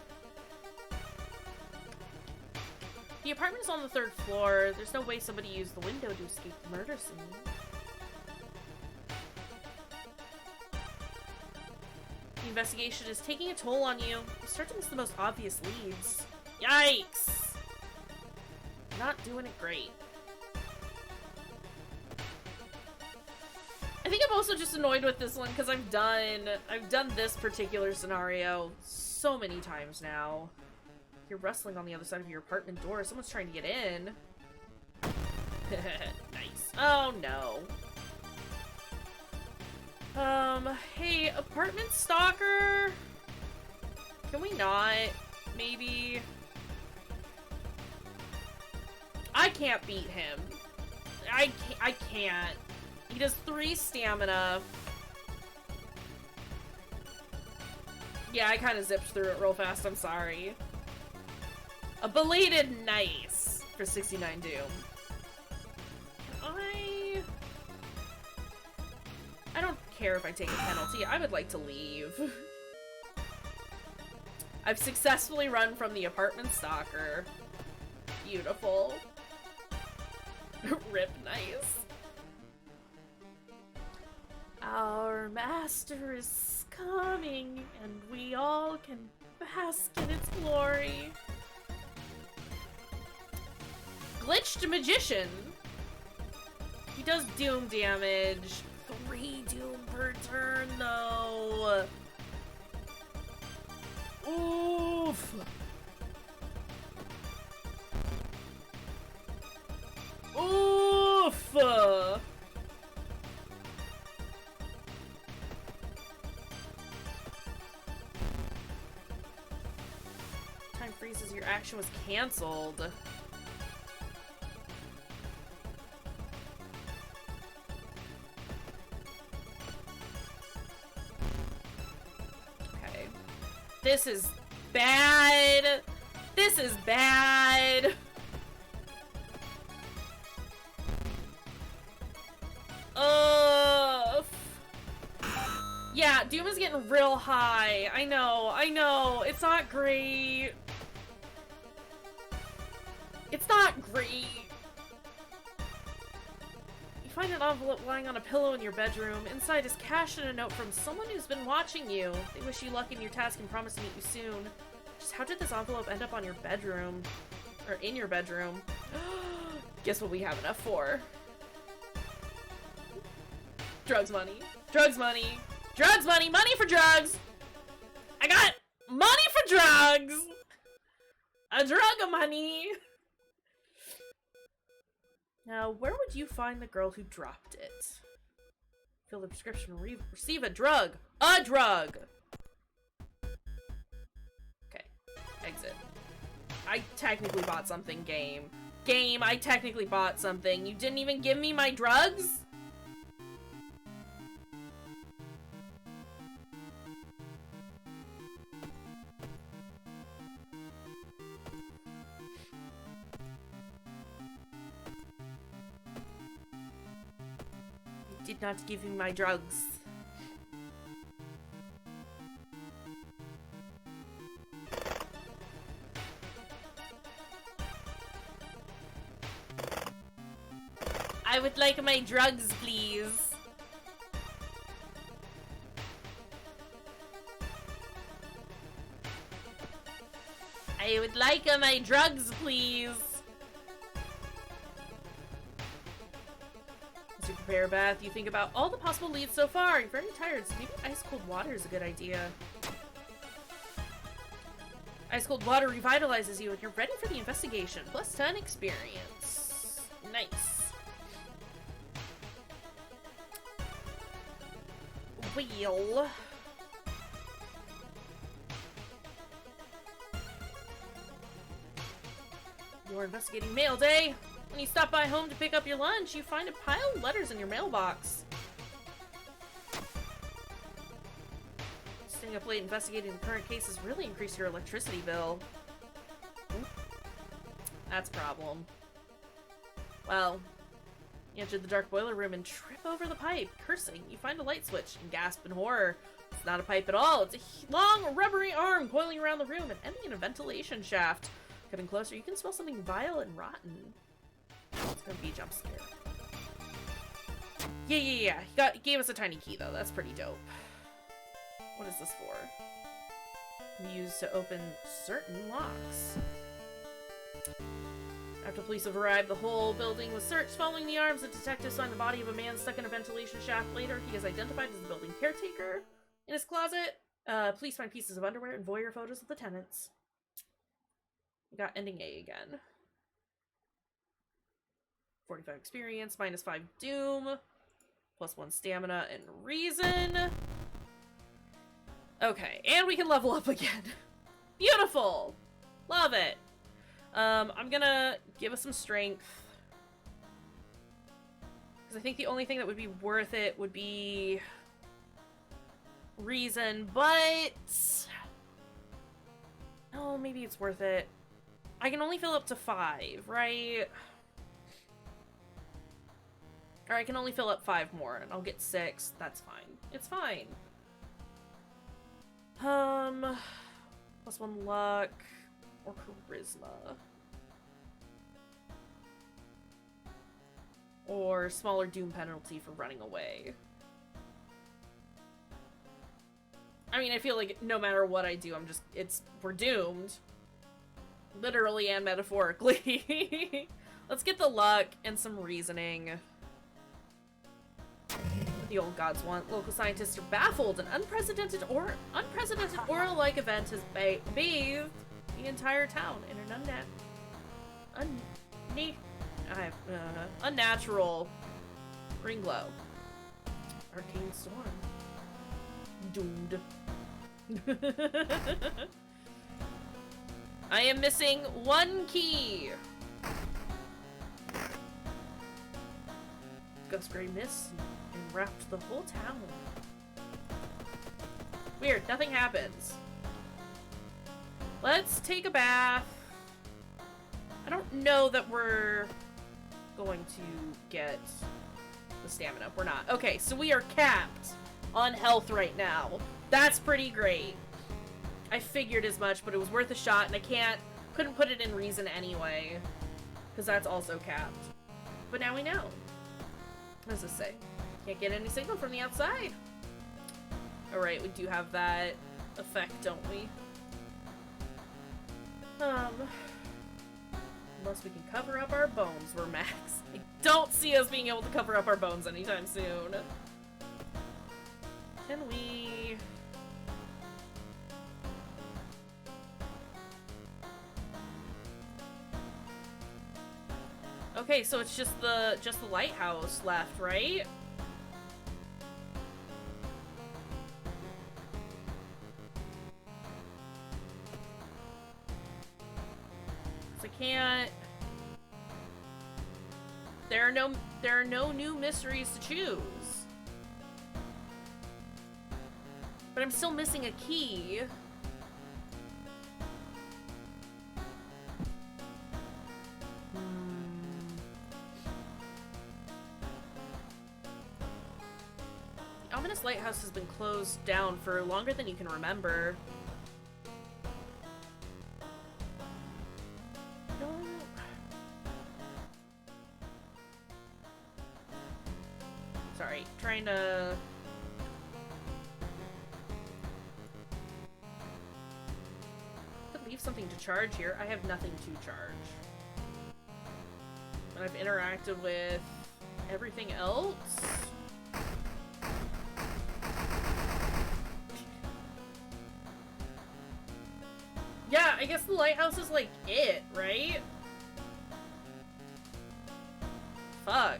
The apartment is on the 3rd floor. There's no way somebody used the window to escape the murder scene. The investigation is taking a toll on you. You start to miss the most obvious leads. Yikes! Not doing it great. I think I'm also just annoyed with this one because I've done this particular scenario so many times now. You're rustling on the other side of your apartment door. Someone's trying to get in. Nice. Oh no. Hey, apartment stalker. Can we not? Maybe. I can't beat him. I can't. He does 3 stamina. Yeah, I kind of zipped through it real fast, I'm sorry. A belated nice for 69 Doom. I don't care if I take a penalty. I would like to leave. I've successfully run from the apartment stalker. Beautiful. Rip nice. Our master is coming, and we all can bask in its glory. Glitched magician. He does doom damage. 3 doom per turn, though. Oof. Oof. Time freezes. Your action was canceled. This is bad. This is bad. Yeah, Doom is getting real high. I know. It's not great. It's not great. You find an envelope lying on a pillow in your bedroom. Inside is cash and a note from someone who's been watching you. They wish you luck in your task and promise to meet you soon. Just how did this envelope end up on your bedroom? Or in your bedroom? Guess what we have enough for? Drugs money. Drugs money. Drugs money. Money for drugs! I got money for drugs! A drug of money! Now, where would you find the girl who dropped it? Fill the prescription, receive a drug! A drug! Okay, exit. I technically bought something, game. Game, I technically bought something. You didn't even give me my drugs? Did not give me my drugs. I would like my drugs, please. I would like my drugs, please. As you prepare a bath, you think about all the possible leads so far. You're very tired, so maybe ice cold water is a good idea. Ice cold water revitalizes you and you're ready for the investigation. Plus 10 experience. Nice. Wheel. You're investigating mail day. When you stop by home to pick up your lunch, you find a pile of letters in your mailbox. Staying up late investigating the current cases really increased your electricity bill. That's a problem. Well, you enter the dark boiler room and trip over the pipe. Cursing, you find a light switch and gasp in horror. It's not a pipe at all. It's a long, rubbery arm coiling around the room and ending in a ventilation shaft. Coming closer, you can smell something vile and rotten. It's gonna be a jump scare. Yeah. He gave us a tiny key, though. That's pretty dope. What is this for? Used to open certain locks. After police have arrived, the whole building was searched. Following the arms, the detectives find the body of a man stuck in a ventilation shaft. Later, he is identified as the building caretaker. In his closet, police find pieces of underwear and voyeur photos of the tenants. We got ending A again. 45 experience, minus 5 doom, plus 1 stamina and reason. Okay, and we can level up again. Beautiful! Love it. I'm gonna give us some strength. Because I think the only thing that would be worth it would be reason, but... Oh, maybe it's worth it. I can only fill up to 5, right? Or I can only fill up 5 more, and I'll get 6. That's fine. It's fine. +1 luck or charisma. Or smaller doom penalty for running away. I mean, I feel like no matter what I do, we're doomed. Literally and metaphorically. Let's get the luck and some reasoning. The old gods want. Local scientists are baffled. An unprecedented aura-like event has bathed the entire town in an unnatural green glow. Arcane storm. Doomed. I am missing 1 key. Ghost gray mist enwrapped the whole town. Weird, nothing happens. Let's take a bath. I don't know that we're going to get the stamina. We're not. Okay, so we are capped on health right now. That's pretty great. I figured as much, but it was worth a shot, and couldn't put it in reason anyway, because that's also capped. But now we know. What does this say? Can't get any signal from the outside. Alright, we do have that effect, don't we? Unless we can cover up our bones, we're max. I don't see us being able to cover up our bones anytime soon. Can we... Okay, so it's just the lighthouse left, right? So I can't. There are no new mysteries to choose. But I'm still missing a key. Ominous Lighthouse has been closed down for longer than you can remember. Sorry, trying to... Could leave something to charge here. I have nothing to charge. And I've interacted with everything else. Yeah, I guess the lighthouse is like it, right? Fuck.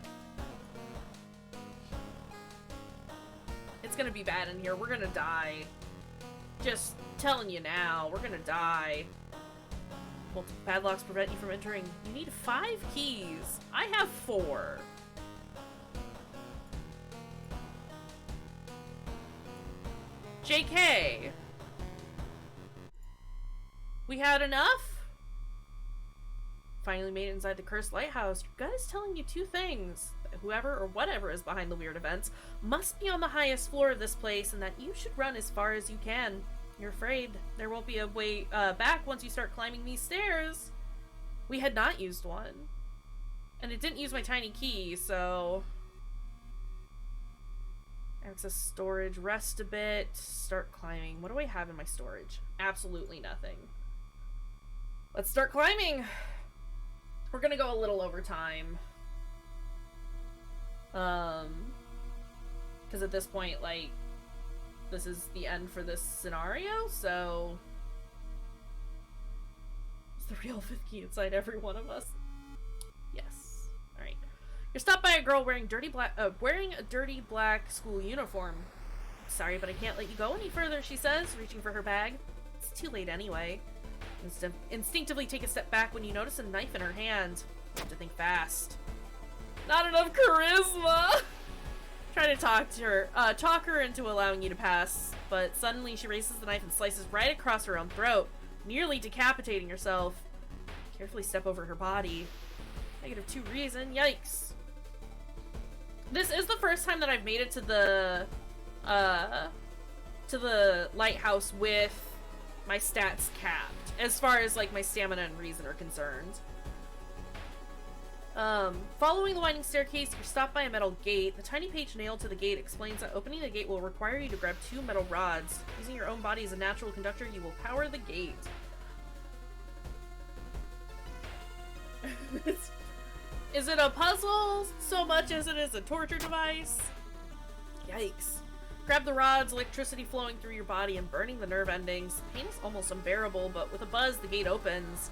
It's gonna be bad in here. We're gonna die. Just telling you now, we're gonna die. Multiple padlocks prevent you from entering. You need 5 keys. I have 4. JK. We had enough? Finally made it inside the cursed lighthouse. Your gut is telling you 2 things. That whoever or whatever is behind the weird events must be on the highest floor of this place, and that you should run as far as you can. You're afraid there won't be a way back once you start climbing these stairs. We had not used one. And it didn't use my tiny key, so... Access storage, rest a bit, start climbing. What do I have in my storage? Absolutely nothing. Let's start climbing! We're gonna go a little over time. Because at this point, like, this is the end for this scenario, so... Is the real 5th key inside every one of us? Yes. Alright. You're stopped by a girl wearing wearing a dirty black school uniform. Sorry, but I can't let you go any further, she says, reaching for her bag. It's too late anyway. Instinctively take a step back when you notice a knife in her hand. You have to think fast. Not enough charisma! Try to talk her into allowing you to pass, but suddenly she raises the knife and slices right across her own throat, nearly decapitating herself. Carefully step over her body. -2 reason, yikes. This is the first time that I've made it to the lighthouse with my stats capped, as far as like my stamina and reason are concerned. Following the winding staircase, you're stopped by a metal gate. The tiny page nailed to the gate explains that opening the gate will require you to grab 2 metal rods. Using your own body as a natural conductor, you will power the gate. Is it a puzzle so much as it is a torture device? Yikes. Grab the rods, electricity flowing through your body and burning the nerve endings. Pain is almost unbearable, but with a buzz, the gate opens.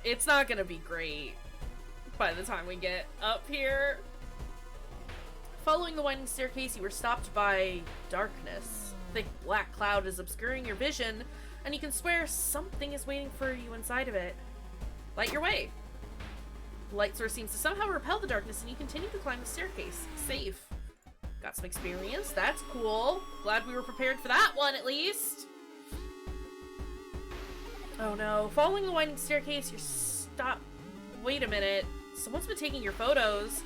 It's not gonna be great by the time we get up here. Following the winding staircase, you were stopped by darkness. A thick black cloud is obscuring your vision, and you can swear something is waiting for you inside of it. Light your way. The light source seems to somehow repel the darkness, and you continue to climb the staircase. Safe. Got some experience. That's cool. Glad we were prepared for that one, at least. Oh no. Following the winding staircase, you're stopped. Wait a minute. Someone's been taking your photos.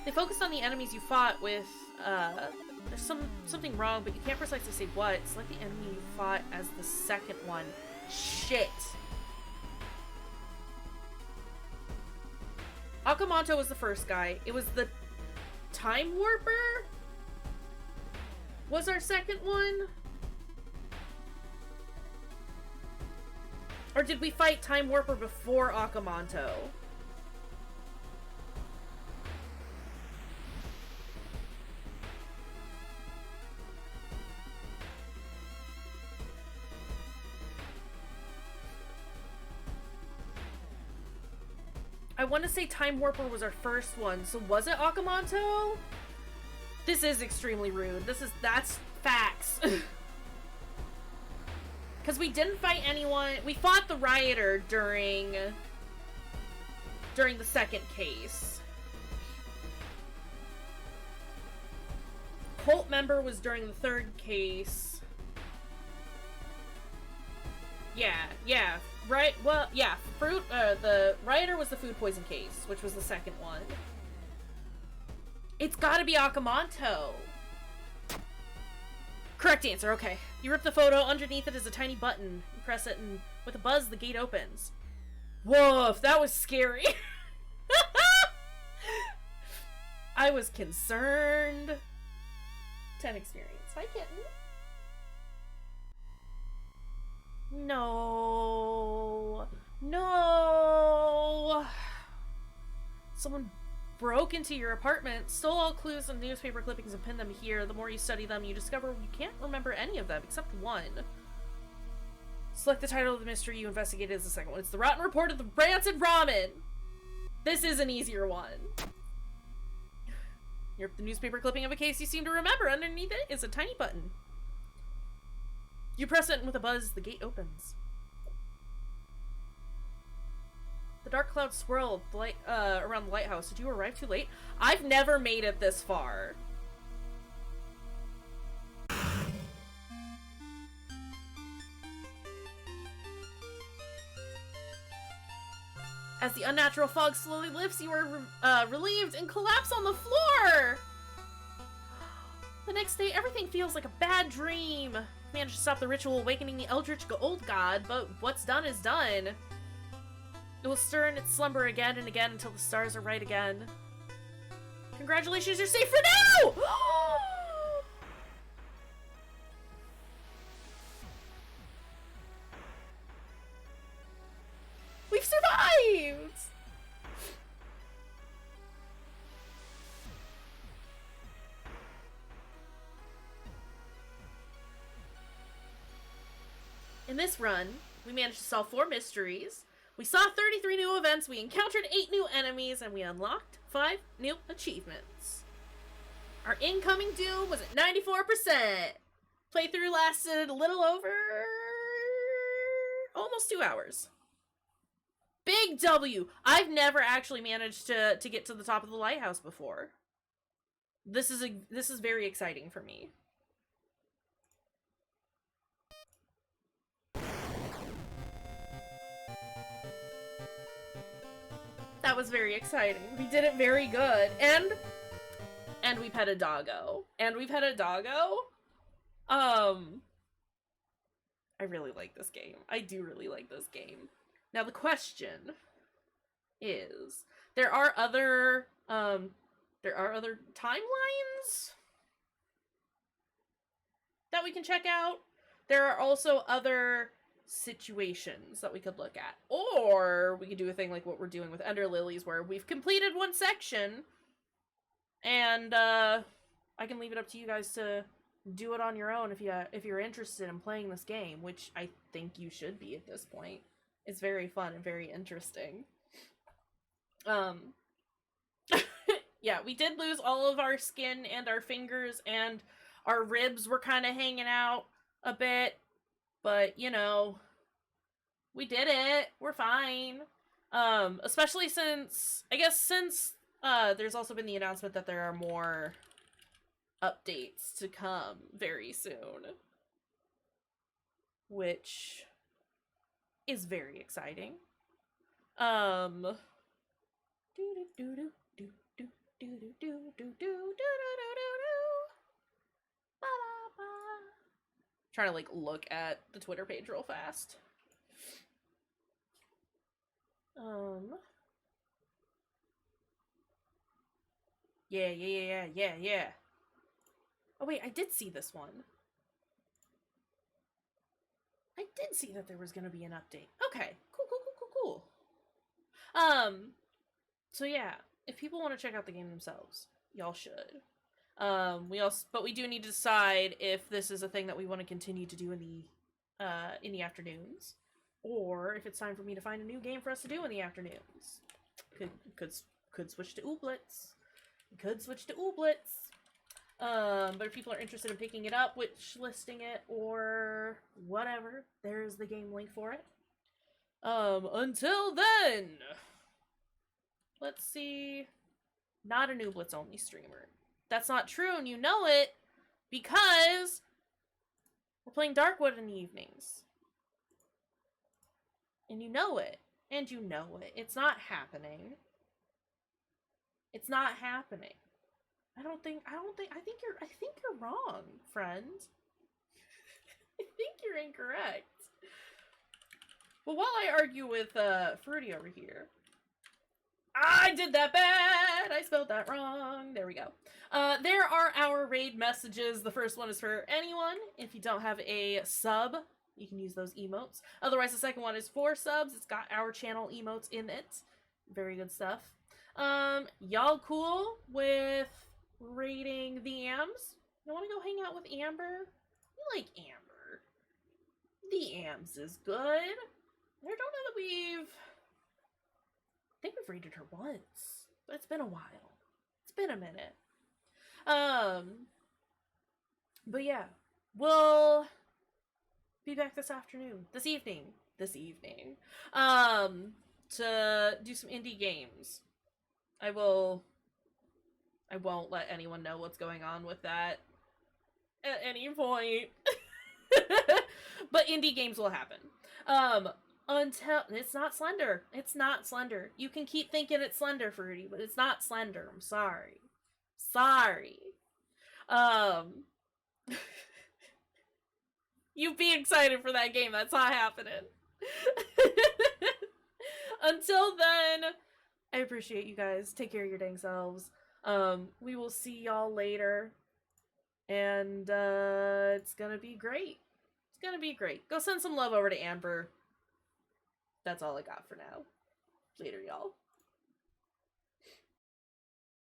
They focused on the enemies you fought with, there's something wrong, but you can't precisely say what. Select the enemy you fought as the second one. Shit. Akamanto was the first guy. It was the Time Warper? Was our second one? Or did we fight Time Warper before Akamanto? I want to say Time Warper was our first one, so was it Akamanto? This is extremely rude. That's facts. Because we didn't fight anyone. We fought the Rioter during the second case. Cult member was during the third case. Yeah. Right, well, yeah, the Rioter was the food poison case, which was the second one. It's gotta be Akamanto. Correct answer, okay. You rip the photo, underneath it is a tiny button. You press it, and with a buzz, the gate opens. Woof, that was scary. I was concerned. 10 experience. Hi, kitten. No. Someone broke into your apartment, stole all clues and newspaper clippings and pinned them here. The more you study them, you discover you can't remember any of them except one. Select the title of the mystery you investigated as the second one. It's the Rotten Report of the Rancid Ramen. This is an easier one. You're the newspaper clipping of a case you seem to remember. Underneath it is a tiny button. You press it, and with a buzz, the gate opens. The dark clouds swirled around the lighthouse. Did you arrive too late? I've never made it this far. As the unnatural fog slowly lifts, you are relieved and collapse on the floor! The next day, everything feels like a bad dream. Managed to stop the ritual awakening the eldritch old god, but what's done is done. It will stir in its slumber again and again until the stars are right again. Congratulations, you're safe for now! We've survived! In this run, we managed to solve 4 mysteries, we saw 33 new events, we encountered 8 new enemies, and we unlocked 5 new achievements. Our incoming doom was at 94%. Playthrough lasted a little over almost 2 hours. Big W! I've never actually managed to get to the top of the lighthouse before. This is very exciting for me. That was very exciting. We did it very good. And we pet a doggo. I really like this game. I do really like this game. Now the question is, there are other timelines that we can check out. There are also other situations that we could look at. Or we could do a thing like what we're doing with Ender Lilies, where we've completed one section, and I can leave it up to you guys to do it on your own if you're interested in playing this game, which I think you should be at this point. It's very fun and very interesting. Yeah, we did lose all of our skin and our fingers, and our ribs were kind of hanging out a bit, but, you know, we did it. We're fine. Especially since there's also been the announcement that there are more updates to come very soon, which is very exciting. Trying to like look at the Twitter page real fast. Yeah. Oh wait, I did see this one. I did see that there was gonna be an update. Okay, cool. So yeah, if people want to check out the game themselves, y'all should. But we do need to decide if this is a thing that we want to continue to do in the afternoons, or if it's time for me to find a new game for us to do in the afternoons. Could switch to Ooblets. But if people are interested in picking it up, which listing it, or whatever, there's the game link for it. Until then, let's see. Not an Ooblets only streamer. That's not true, and you know it, because we're playing Darkwood in the evenings. And you know it. It's not happening. I think you're wrong, friend. I think you're incorrect. Well, while I argue with Fruity over here, I did that bad! I spelled that wrong. There we go. There are our raid messages. The first one is for anyone. If you don't have a sub, you can use those emotes. Otherwise, the second one is for subs. It's got our channel emotes in it. Very good stuff. Y'all cool with raiding the Ams? You want to go hang out with Amber? You like Amber. The Ams is good. I don't know that I think we've raided her once, but it's been a while. It's been a minute. But yeah, we'll be back this evening, to do some indie games. I won't let anyone know what's going on with that at any point. But indie games will happen. Until it's not Slender. You can keep thinking it's Slender, Fruity, but it's not Slender. I'm sorry. You be excited for that game. That's not happening. Until then, I appreciate you guys. Take care of your dang selves. We will see y'all later. And it's gonna be great. Go send some love over to Amber. That's all I got for now. Later, y'all.